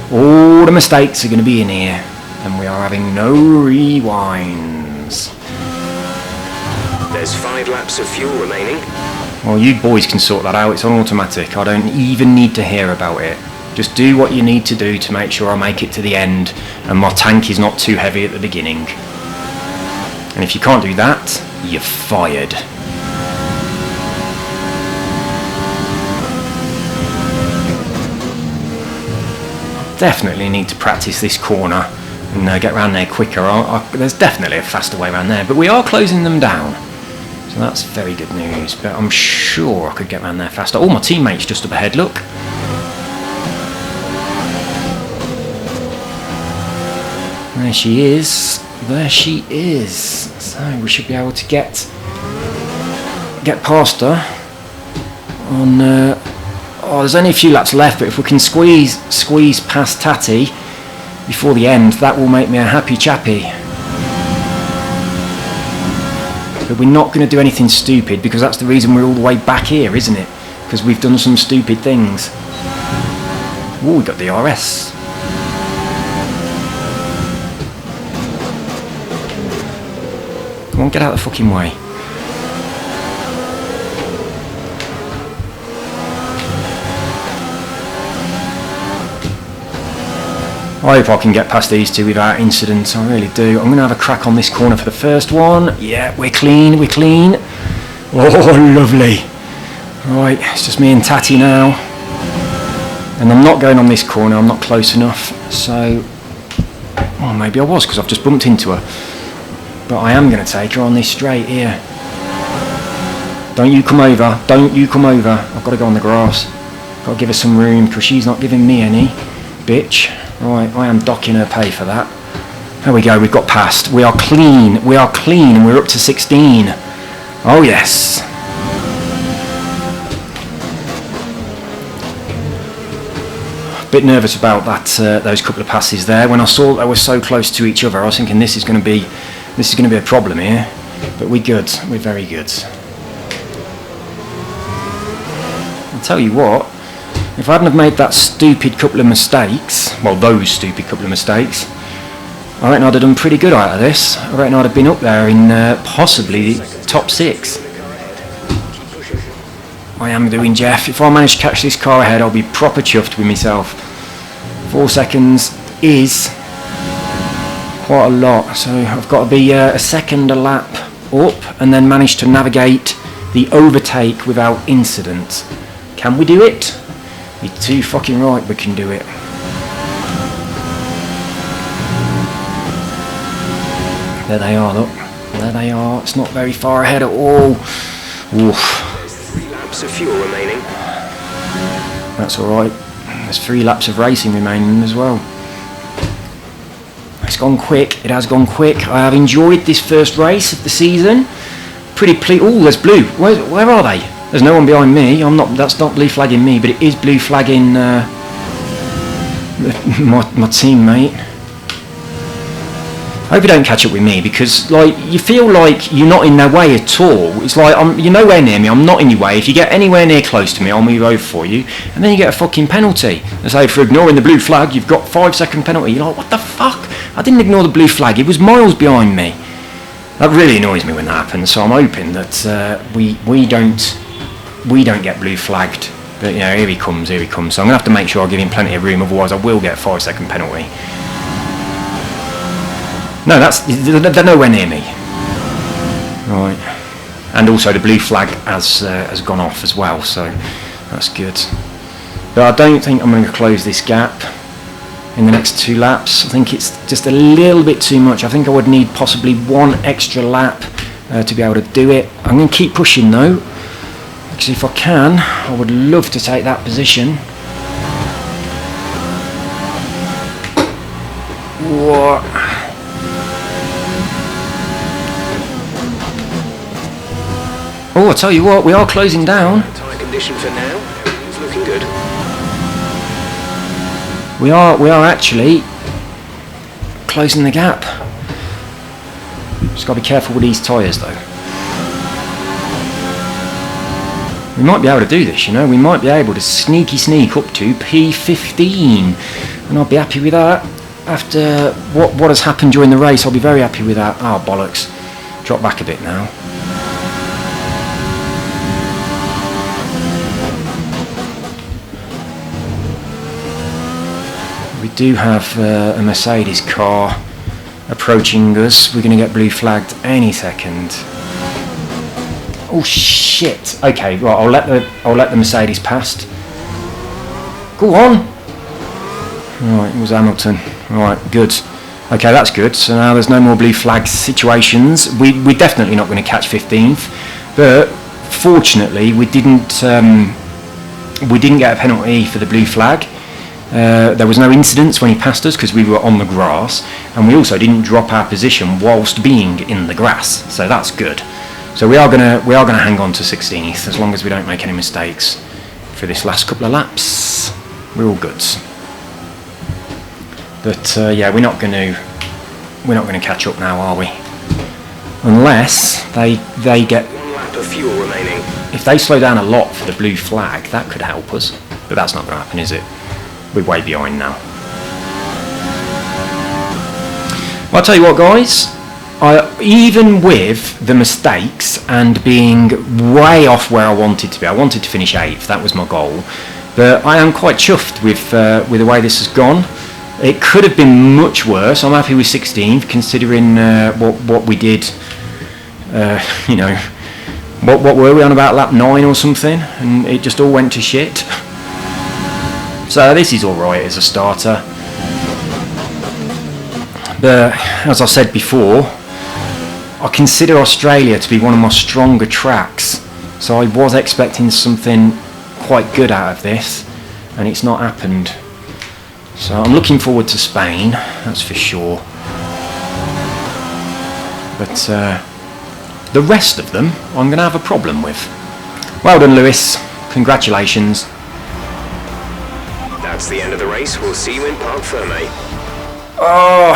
All the mistakes are going to be in here, and we are having no rewinds. There's 5 laps of fuel remaining. Well, you boys can sort that out. It's on automatic. I don't even need to hear about it. Just do what you need to do to make sure I make it to the end, and my tank is not too heavy at the beginning. And if you can't do that, you're fired. Definitely need to practice this corner and get around there quicker. There's definitely a faster way around there, but we are closing them down, so that's very good news. But I'm sure I could get around there faster. Oh, my teammate's just up ahead, look. There she is. There she is. So we should be able to get past her on. Oh, there's only a few laps left, but if we can squeeze past Tati before the end, that will make me a happy chappy. But we're not going to do anything stupid, because that's the reason we're all the way back here, isn't it? Because we've done some stupid things. Oh, we got the RS. Come on, get out of the fucking way. I hope I can get past these two without incident. I really do. I'm going to have a crack on this corner for the first one. Yeah, we're clean, we're clean. Oh, lovely. Right, it's just me and Tati now. And I'm not going on this corner, I'm not close enough. So, well, maybe I was, because I've just bumped into her. But I am going to take her on this straight here. Don't you come over. Don't you come over. I've got to go on the grass. Got to give her some room because she's not giving me any. Bitch. Right, I am docking her pay for that. There we go, we've got past. We are clean. We are clean and we're up to 16. Oh yes. Bit nervous about that those couple of passes there. When I saw they were so close to each other, I was thinking this is going to be a problem here. But we're good. We're very good. I'll tell you what. If I hadn't have made that stupid couple of mistakes, well, those stupid couple of mistakes, I reckon I'd have done pretty good out of this. I reckon I'd have been up there in possibly the top 6. I am doing, Jeff. If I manage to catch this car ahead, I'll be proper chuffed with myself. 4 seconds is quite a lot, so I've got to be a second a lap up and then manage to navigate the overtake without incident. Can we do it? You're too fucking right, we can do it. There they are, look. There they are. It's not very far ahead at all. Oof. There's 3 laps of fuel remaining. That's alright. There's 3 laps of racing remaining as well. It's gone quick. It has gone quick. I have enjoyed this first race of the season. Pretty pleased. Oh, there's blue. Where are they? There's no one behind me. I'm not. That's not blue flagging me, but it is blue flagging my teammate. I hope you don't catch up with me because, like, you feel like you're not in their way at all. It's like you're nowhere near me. I'm not in your way. If you get anywhere near close to me, I'll move over for you, and then you get a fucking penalty. They say for ignoring the blue flag, you've got 5-second penalty. You're like, what the fuck? I didn't ignore the blue flag. It was miles behind me. That really annoys me when that happens. So I'm hoping that we don't get blue flagged. But you know, here he comes. So I'm gonna have to make sure I give him plenty of room. Otherwise, I will get a 5-second penalty. No, they're nowhere near me. Right, and also the blue flag has gone off as well, so that's good. But I don't think I'm going to close this gap in the next 2 laps. I think it's just a little bit too much. I think I would need possibly 1 extra lap to be able to do it. I'm going to keep pushing though, because if I can, I would love to take that position. What? Oh, I tell you what, we are closing down. Tyre condition for now. Everything's looking good. We are actually closing the gap. Just got to be careful with these tyres though. We might be able to do this, you know. We might be able to sneak up to P15, and I'll be happy with that. After what has happened during the race, I'll be very happy with that. Oh bollocks! Drop back a bit now. We do have a Mercedes car approaching us. We're going to get blue flagged any second. Oh shit! Okay, right. I'll let the Mercedes past. Go on. Right, it was Hamilton. Right, good. Okay, that's good. So now there's no more blue flag situations. We're definitely not going to catch 15th, but fortunately we didn't get a penalty for the blue flag. There was no incidents when he passed us because we were on the grass, and we also didn't drop our position whilst being in the grass. So that's good. So we are gonna hang on to 16th as long as we don't make any mistakes for this last couple of laps. We're all good. But yeah, we're not gonna catch up now, are we? Unless they get 1 lap of fuel remaining. If they slow down a lot for the blue flag, that could help us. But that's not going to happen, is it? We're way behind now. Well, I'll tell you what, guys. Even with the mistakes and being way off where I wanted to be, I wanted to finish 8th. That was my goal. But I am quite chuffed with the way this has gone. It could have been much worse. I'm happy with 16th, considering what we did. You know, what were we on about lap 9 or something, and it just all went to shit. So this is all right as a starter. But as I said before, I consider Australia to be one of my stronger tracks So I was expecting something quite good out of this, and it's not happened. So I'm looking forward to Spain, that's for sure. But the rest of them I'm going to have a problem with. Well done, Lewis. Congratulations. That's the end of the race. We'll see you in Parc Fermé. Oh,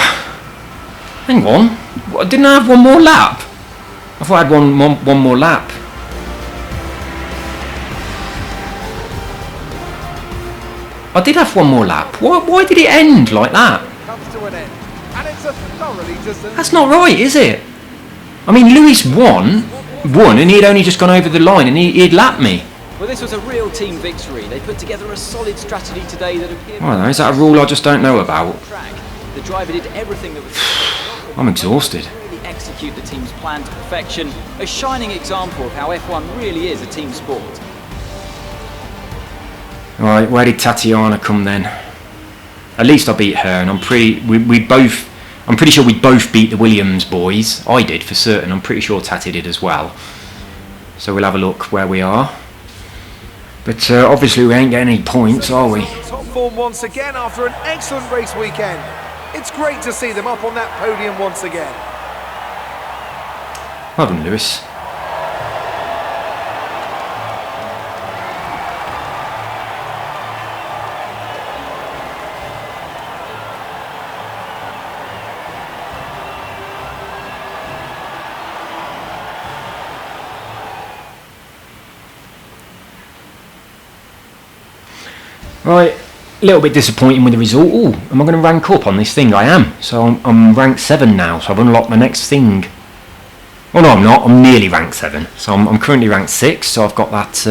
hang on. Didn't I have one more lap? I thought I had one more lap. I did have one more lap. Why did it end like that? Comes to an end, and it's a thoroughly deserved. That's not right, is it? I mean, Lewis won, and he'd only just gone over the line, and he'd lapped me. Well, this was a real team victory. They put together a solid strategy today that appeared... I don't know, is that a rule I just don't know about? ...track. The driver did everything that was... I'm exhausted. ...really execute the team's plan to perfection. A shining example of how F1 really is a team sport. Right, where did Tatiana come then? At least I beat her, and I'm pretty sure we both beat the Williams boys. I did for certain. I'm pretty sure Tati did as well. So we'll have a look where we are. But obviously we ain't getting any points, are we? Top form once again after an excellent race weekend. It's great to see them up on that podium once again. Well done, Lewis. Right, a little bit disappointing with the result. Oh, am I going to rank up on this thing? I am. So I'm ranked 7 now, so I've unlocked my next thing. Oh no, I'm not. I'm nearly ranked 7. So I'm currently ranked 6, so I've got that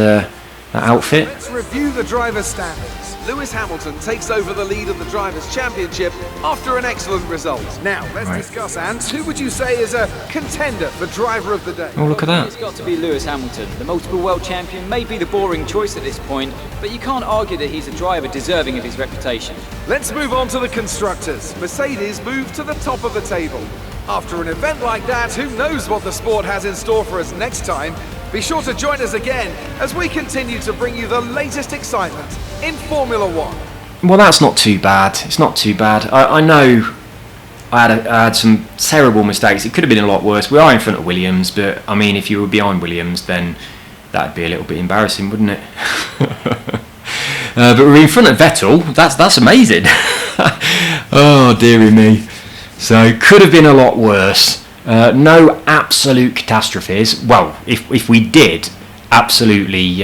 outfit. Let's review the driver's standings. Lewis Hamilton takes over the lead of the Drivers' Championship after an excellent result. Now, let's discuss, Ant. Who would you say is a contender for Driver of the Day? Oh, look at that. It's got to be Lewis Hamilton. The multiple world champion may be the boring choice at this point, but you can't argue that he's a driver deserving of his reputation. Let's move on to the Constructors. Mercedes moved to the top of the table. After an event like that, who knows what the sport has in store for us next time? Be sure to join us again as we continue to bring you the latest excitement in Formula One. Well, that's not too bad. It's not too bad. I know I had some terrible mistakes. It could have been a lot worse. We are in front of Williams, but I mean, if you were behind Williams, then that'd be a little bit embarrassing, wouldn't it? But we're in front of Vettel. That's amazing. Oh, dearie me. So could have been a lot worse. No absolute catastrophes. Well, if we did absolutely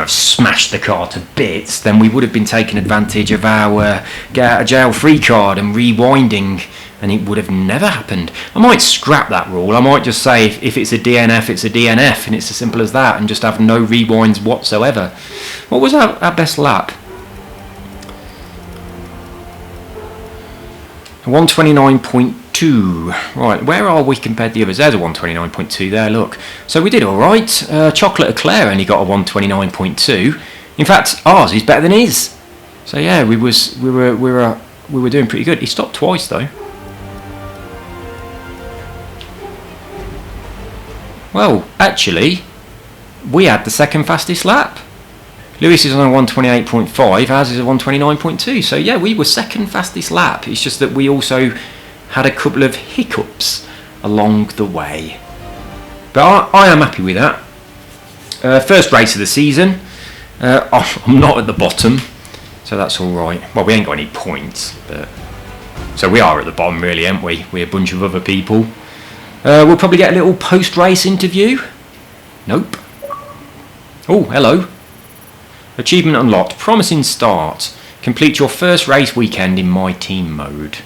smash the car to bits, then we would have been taking advantage of our get out of jail free card and rewinding, and it would have never happened. I might scrap that rule. I might just say if it's a DNF, it's a DNF, and it's as simple as that, and just have no rewinds whatsoever. What was our best lap? 129.2. Right, where are we compared to the others? There's a 129.2 there, look. So we did alright. Chocolate Eclair only got a 129.2. In fact, ours is better than his. So yeah, we were doing pretty good. He stopped twice though. Well, actually, we had the second fastest lap. Lewis is on a 128.5, ours is a 129.2. So yeah, we were second fastest lap. It's just that we also had a couple of hiccups along the way. But I am happy with that. First race of the season. I'm not at the bottom, so that's alright. Well, we ain't got any points, but so we are at the bottom really, aren't we? We're a bunch of other people. We'll probably get a little post-race interview. Nope. Oh, hello. Achievement unlocked. Promising start. Complete your first race weekend in My Team mode.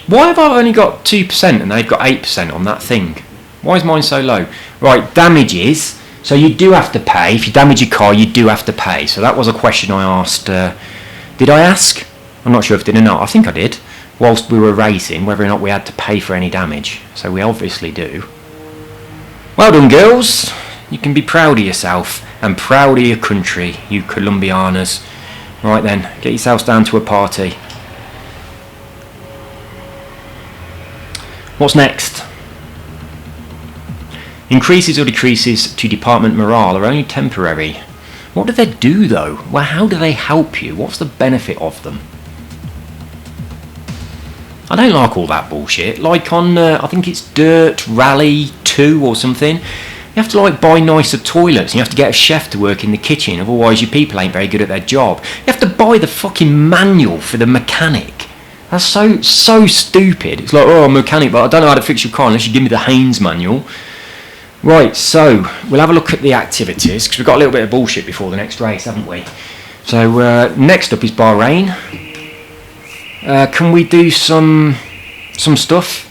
Why have I only got 2% and they've got 8% on that thing? Why is mine so low? Right, damages. So you do have to pay. If you damage your car, you do have to pay. So that was a question I asked. Did I ask? I'm not sure if I did or not. I think I did. Whilst we were racing, whether or not we had to pay for any damage. So we obviously do. Well done, girls. You can be proud of yourself and proud of your country, you Colombianas. Right then, get yourselves down to a party. What's next? Increases or decreases to department morale are only temporary. What do they do though? Well, how do they help you? What's the benefit of them? I don't like all that bullshit. Like on, I think it's Dirt Rally 2 or something. You have to like buy nicer toilets and you have to get a chef to work in the kitchen, otherwise your people ain't very good at their job. You have to buy the fucking manual for the mechanic. That's so stupid. It's like, oh, I'm a mechanic, but I don't know how to fix your car unless you give me the Haynes manual. Right, so we'll have a look at the activities, because we've got a little bit of bullshit before the next race, haven't we? So next up is Bahrain. Can we do some stuff?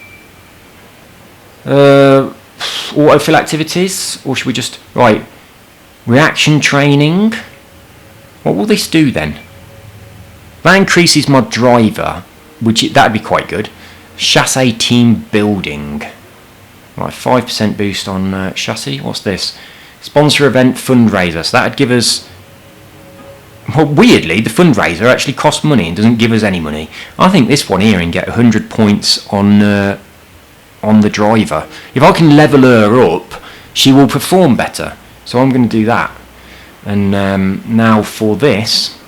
Autofill activities, or should we just... Right, reaction training. What will this do then? That increases my driver, that'd be quite good. Chassis team building. Right, 5% boost on chassis. What's this? Sponsor event fundraiser. So that'd give us... Well, weirdly, the fundraiser actually costs money and doesn't give us any money. I think this one here can get 100 points on the driver. If I can level her up, she will perform better. So I'm going to do that. And now for this...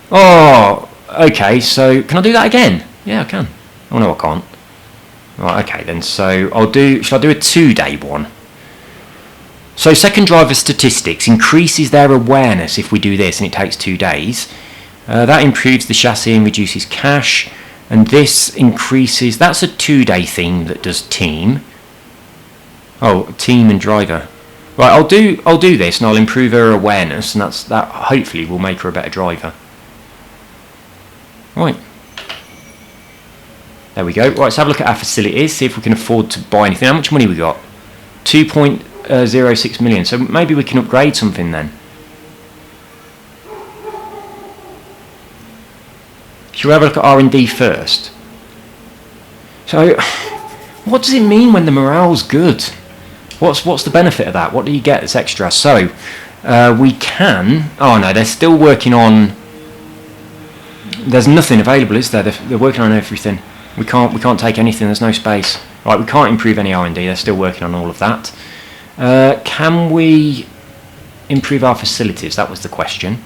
Oh, okay, so can I do that again? Yeah, I can. Oh no, I can't. Right, okay then, so shall I do a 2-day one? So second driver statistics increases their awareness if we do this and it takes 2 days. That improves the chassis and reduces cash. And this increases, that's a 2-day thing that does team. Oh, team and driver. Right, I'll do this and I'll improve her awareness, and that hopefully will make her a better driver. Right. There we go. Right, let's have a look at our facilities, see if we can afford to buy anything. How much money we got? 2.06 million. So maybe we can upgrade something then. Should we have a look at R&D first? So, what does it mean when the morale's good? What's the benefit of that? What do you get that's extra? So, we can... Oh no, they're still working on... There's nothing available, is there? They're working on everything. We can't take anything. There's no space. Right, we can't improve any R&D. They're still working on all of that. Can we improve our facilities? That was the question.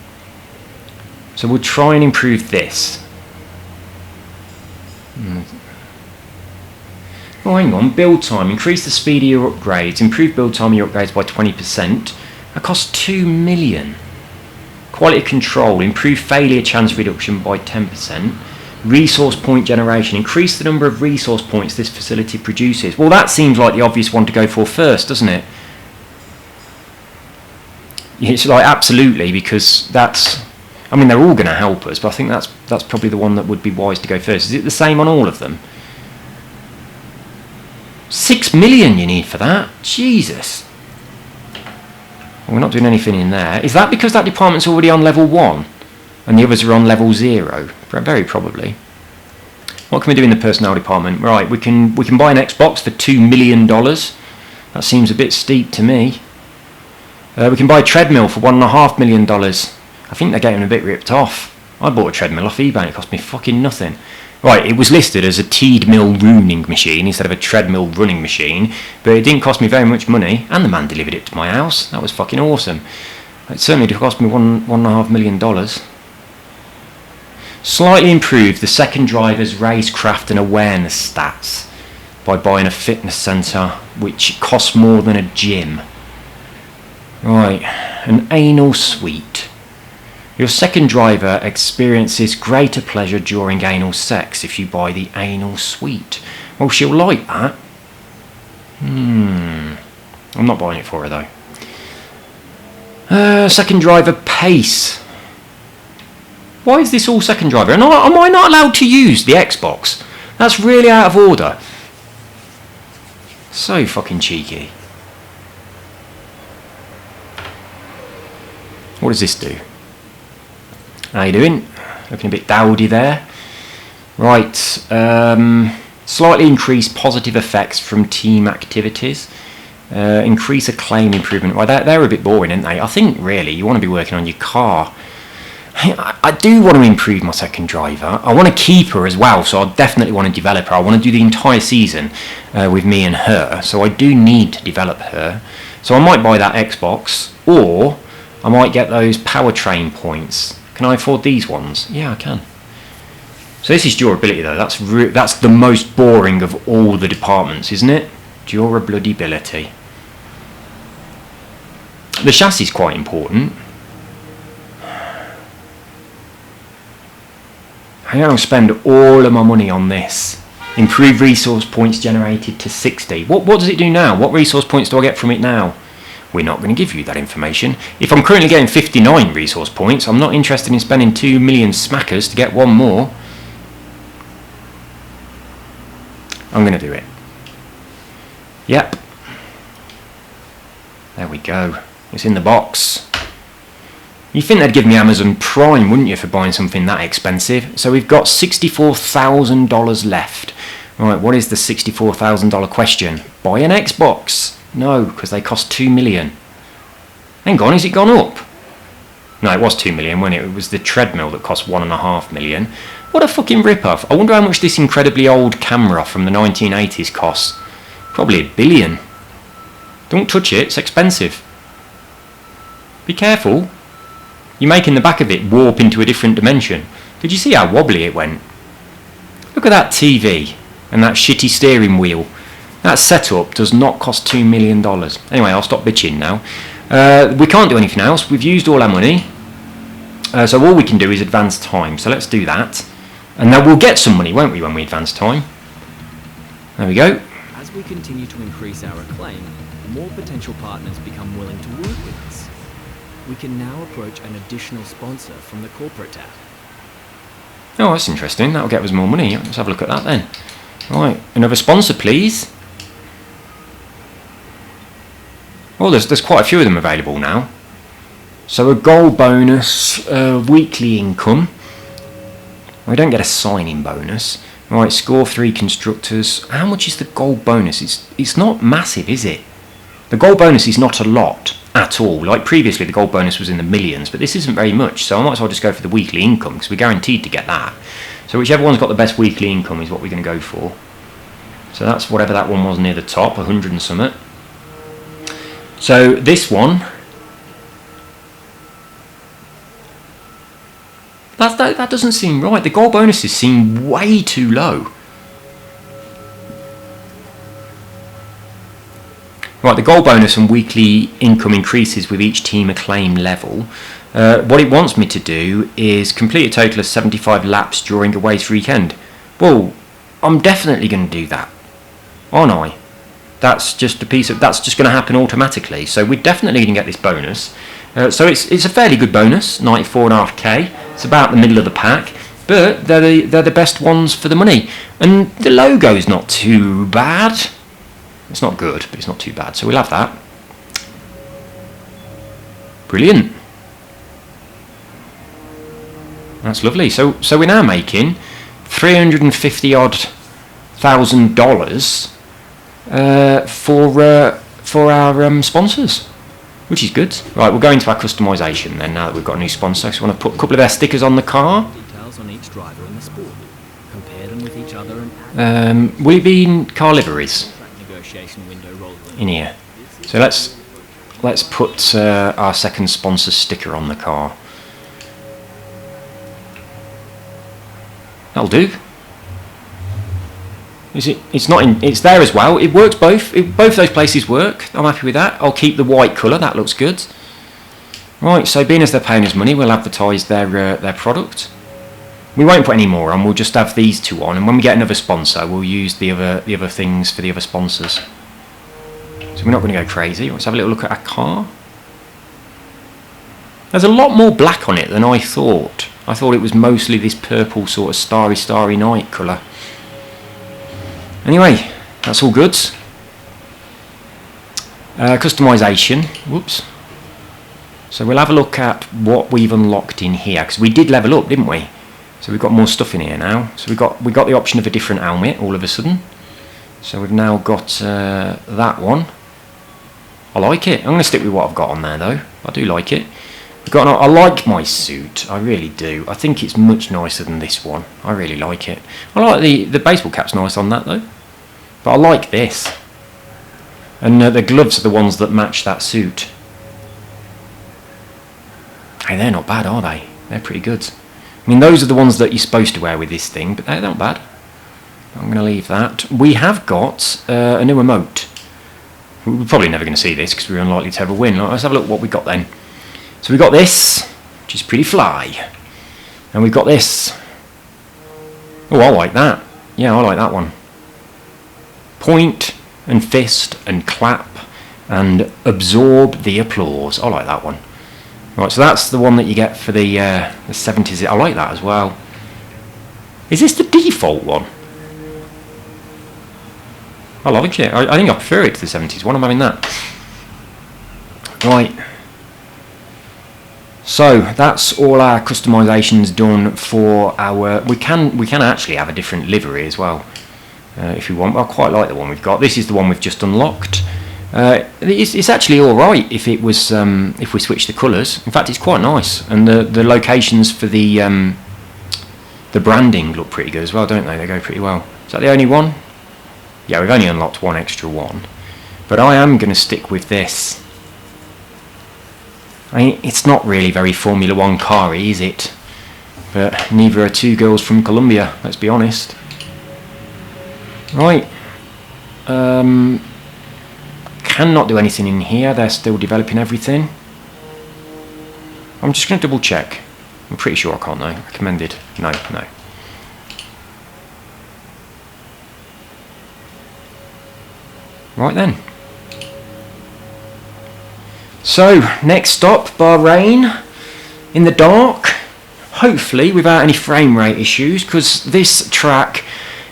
So we'll try and improve this. Oh, hang on. Build time. Increase the speed of your upgrades. Improve build time of your upgrades by 20%. That costs 2 million. Quality control. Improve failure chance reduction by 10%. Resource point generation. Increase the number of resource points this facility produces. Well, that seems like the obvious one to go for first, doesn't it? It's like absolutely, because that's... I mean, they're all going to help us, but I think that's probably the one that would be wise to go first. Is it the same on all of them? 6 million you need for that? Jesus. Well, we're not doing anything in there. Is that because that department's already on level 1 and the others are on level 0? Very probably. What can we do in the personnel department? Right, we can buy an Xbox for $2 million. That seems a bit steep to me. We can buy a treadmill for $1.5 million. I think they're getting a bit ripped off. I bought a treadmill off eBay and it cost me fucking nothing. Right, it was listed as a teed mill running machine instead of a treadmill running machine, but it didn't cost me very much money, and the man delivered it to my house. That was fucking awesome. It certainly did cost me $1.5 million. Slightly improve the second driver's racecraft and awareness stats by buying a fitness centre, which costs more than a gym. Right, an anal suite. Your second driver experiences greater pleasure during anal sex if you buy the anal suite. Well, she'll like that. I'm not buying it for her though. Second driver pace. Why is this all second driver? Am I not allowed to use the Xbox? That's really out of order. So fucking cheeky. What does this do? How you doing? Looking a bit dowdy there. Right. Slightly increase positive effects from team activities. Increase acclaim improvement. Well, they're a bit boring, aren't they? I think really you want to be working on your car. I do want to improve my second driver. I want to keep her as well, so I definitely want to develop her. I want to do the entire season with me and her, so I do need to develop her. So I might buy that Xbox, or I might get those powertrain points. Can I afford these ones? Yeah, I can. So this is durability though. That's the most boring of all the departments, isn't it? Durability. The chassis is quite important. I'm going to spend all of my money on this. Improve resource points generated to 60. What does it do now? What resource points do I get from it now? We're not going to give you that information. If I'm currently getting 59 resource points, I'm not interested in spending 2 million smackers to get one more. I'm going to do it. Yep. There we go. It's in the box. You think they'd give me Amazon Prime, wouldn't you, for buying something that expensive? So we've got $64,000 left. Right, what is the $64,000 question? Buy an Xbox. No, because they cost 2 million. Hang on, has it gone up? No, it was 2 million, wasn't it? It was the treadmill that cost 1.5 million. What a fucking rip-off. I wonder how much this incredibly old camera from the 1980s costs. Probably $1 billion. Don't touch it, it's expensive. Be careful. You're making the back of it warp into a different dimension. Did you see how wobbly it went? Look at that TV and that shitty steering wheel. That setup does not cost $2 million. Anyway, I'll stop bitching now. We can't do anything else. We've used all our money. So all we can do is advance time. So let's do that. And then we'll get some money, won't we, when we advance time? There we go. As we continue to increase our acclaim, more potential partners become willing to work with us. We can now approach an additional sponsor from the corporate tab. Oh, that's interesting. That'll get us more money. Let's have a look at that then. Right, another sponsor, please. Well, there's quite a few of them available now. So a gold bonus, weekly income. We don't get a signing bonus. Right, score 3 constructors. How much is the gold bonus? It's not massive, is it? The gold bonus is not a lot at all. Like previously, the gold bonus was in the millions, but this isn't very much. So I might as well just go for the weekly income because we're guaranteed to get that. So whichever one's got the best weekly income is what we're going to go for. So that's whatever that one was near the top, 100 and something. So this one, that doesn't seem right. The gold bonuses seem way too low. Right, the gold bonus and weekly income increases with each team acclaim level. What it wants me to do is complete a total of 75 laps during a race weekend. Well, I'm definitely going to do that, aren't I? That's just that's just going to happen automatically. So we're definitely going to get this bonus. So it's a fairly good bonus, 94.5k. It's about the middle of the pack, but they're the best ones for the money. And the logo's not too bad. It's not good, but it's not too bad. So we'll have that. Brilliant. That's lovely. So we're now making $350,000 for our sponsors, which is good. Right, we'll go into our customization then now that we've got a new sponsor. So we want to put a couple of their stickers on the car. Details on each driver in the sport. Compare them with each other and Will it be in car liveries negotiation window roll in here? So let's put our second sponsor sticker on the car. That'll do. It's not in. It's there as well. It works both. Both those places work. I'm happy with that. I'll keep the white colour. That looks good. Right. So being as they're paying us money, we'll advertise their product. We won't put any more on. We'll just have these two on, and when we get another sponsor, we'll use the other things for the other sponsors. So we're not going to go crazy. Let's have a little look at our car. There's a lot more black on it than I thought. I thought it was mostly this purple sort of starry night colour. Anyway, that's all good. Customization. Whoops. So we'll have a look at what we've unlocked in here, because we did level up, didn't we? So we've got more stuff in here now. So we got the option of a different helmet all of a sudden. So we've now got that one. I like it. I'm going to stick with what I've got on there though. I do like it. I like my suit, I really do. I think it's much nicer than this one. I really like it. I like the baseball cap's nice on that though. But I like this. And the gloves are the ones that match that suit. Hey, they're not bad, are they? They're pretty good. I mean, those are the ones that you're supposed to wear with this thing, but they're not bad. I'm going to leave that. We have got a new emote. We're probably never going to see this because we're unlikely to ever win. Let's have a look what we got then. So we got this, which is pretty fly. And we've got this. Oh, I like that. Yeah, I like that one. Point and fist and clap and absorb the applause. I like that one. Right, so that's the one that you get for the 70s. I like that as well. Is this the default one? I like it. I think I prefer it to the 70s one. I'm having that. Right. So that's all our customisations done for our. We can actually have a different livery as well, if we want. I quite like the one we've got. This is the one we've just unlocked. It's actually all right if it was if we switch the colours. In fact, it's quite nice, and the locations for the branding look pretty good as well, don't they? They go pretty well. Is that the only one? Yeah, we've only unlocked one extra one, but I am going to stick with this. I mean, it's not really very Formula 1 car-y, is it? But neither are two girls from Colombia, let's be honest. Right. Cannot do anything in here, they're still developing everything. I'm just going to double check. I'm pretty sure I can't though. Recommended. No. Right then. So, next stop, Bahrain, in the dark, hopefully without any frame rate issues, because this track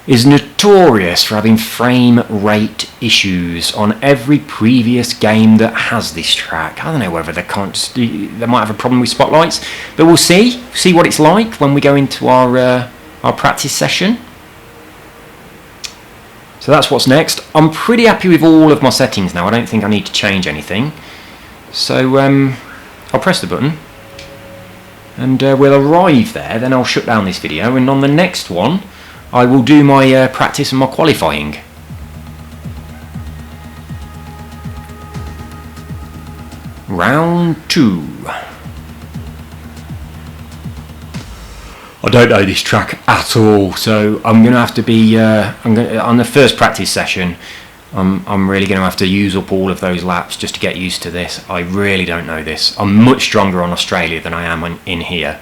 is notorious for having frame rate issues on every previous game that has this track. I don't know whether they might have a problem with spotlights, but we'll see what it's like when we go into our practice session. So that's what's next. I'm pretty happy with all of my settings now. I don't think I need to change anything. So I'll press the button and we'll arrive there, then I'll shut down this video, and on the next one I will do my practice and my qualifying. Round 2. I don't know this track at all, so I'm going to have to be on the first practice session. I'm really going to have to use up all of those laps just to get used to this. I really don't know this. I'm much stronger on Australia than I am in here.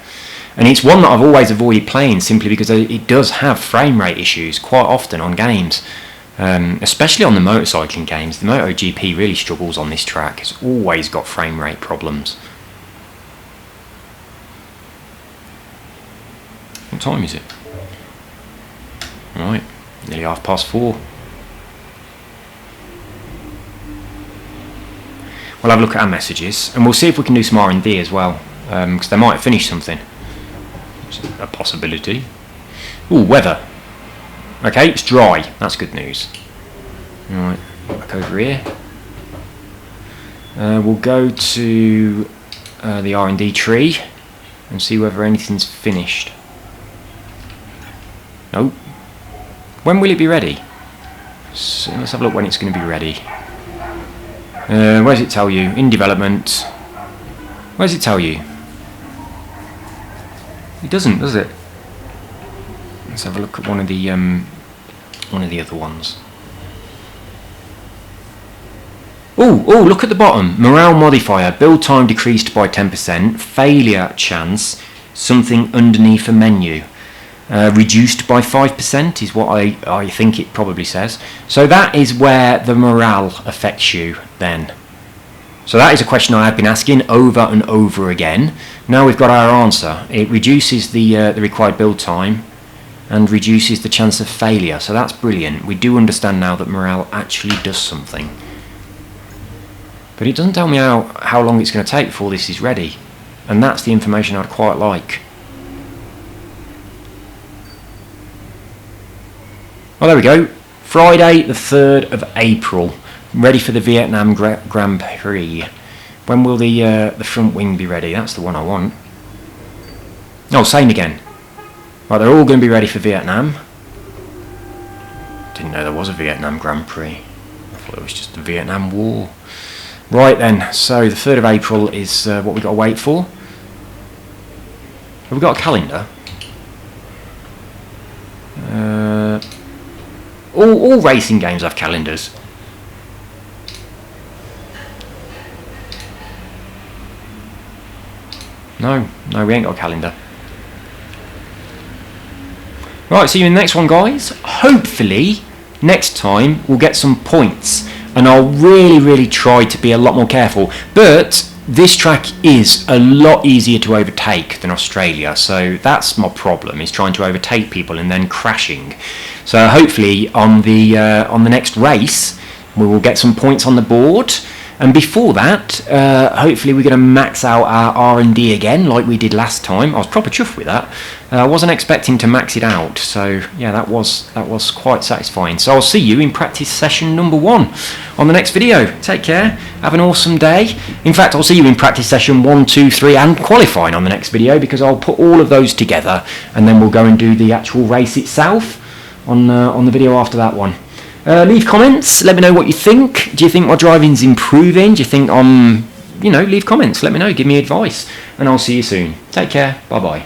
And it's one that I've always avoided playing simply because it does have frame rate issues quite often on games. Especially on the motorcycling games. The MotoGP really struggles on this track. It's always got frame rate problems. What time is it? Right, nearly 4:30. We'll have a look at our messages and we'll see if we can do some R&D as well, because they might finish something. It's a possibility. Ooh, weather. Okay, it's dry. That's good news. Alright, back over here. We'll go to the R&D tree and see whether anything's finished. Nope. When will it be ready? So let's have a look when it's going to be ready. Where does it tell you? In development. Where does it tell you? It doesn't, does it? Let's have a look at one of the other ones. Oh, look at the bottom. Morale modifier. Build time decreased by 10%. Failure chance. Something underneath a menu. Reduced by 5% is what I think it probably says. So that is where the morale affects you then. So that is a question I have been asking over and over again. Now we've got our answer. It reduces the required build time and reduces the chance of failure. So that's brilliant. We do understand now that morale actually does something. But it doesn't tell me how long it's going to take before this is ready. And that's the information I'd quite like. Well, there we go. Friday the 3rd of April. Ready for the Vietnam Grand Prix. When will the front wing be ready? That's the one I want. Oh, same again. Right, they're all going to be ready for Vietnam. Didn't know there was a Vietnam Grand Prix. I thought it was just the Vietnam War. Right then, so the 3rd of April is what we've got to wait for. Have we got a calendar? All racing games have calendars. No, we ain't got a calendar. Right, see you in the next one, guys. Hopefully, next time we'll get some points. And I'll really try to be a lot more careful. But this track is a lot easier to overtake than Australia. So that's my problem, is trying to overtake people and then crashing. So hopefully on the next race, we will get some points on the board. And before that, hopefully we're going to max out our R&D again, like we did last time. I was proper chuffed with that. I wasn't expecting to max it out, so yeah, that was quite satisfying. So I'll see you in practice session number 1 on the next video. Take care, have an awesome day. In fact, I'll see you in practice session 1, 2, 3 and qualifying on the next video, because I'll put all of those together and then we'll go and do the actual race itself on the video after that one. Leave comments, let me know what you think. Do you think my driving's improving? Do you think leave comments, let me know, give me advice, and I'll see you soon. Take care, bye bye.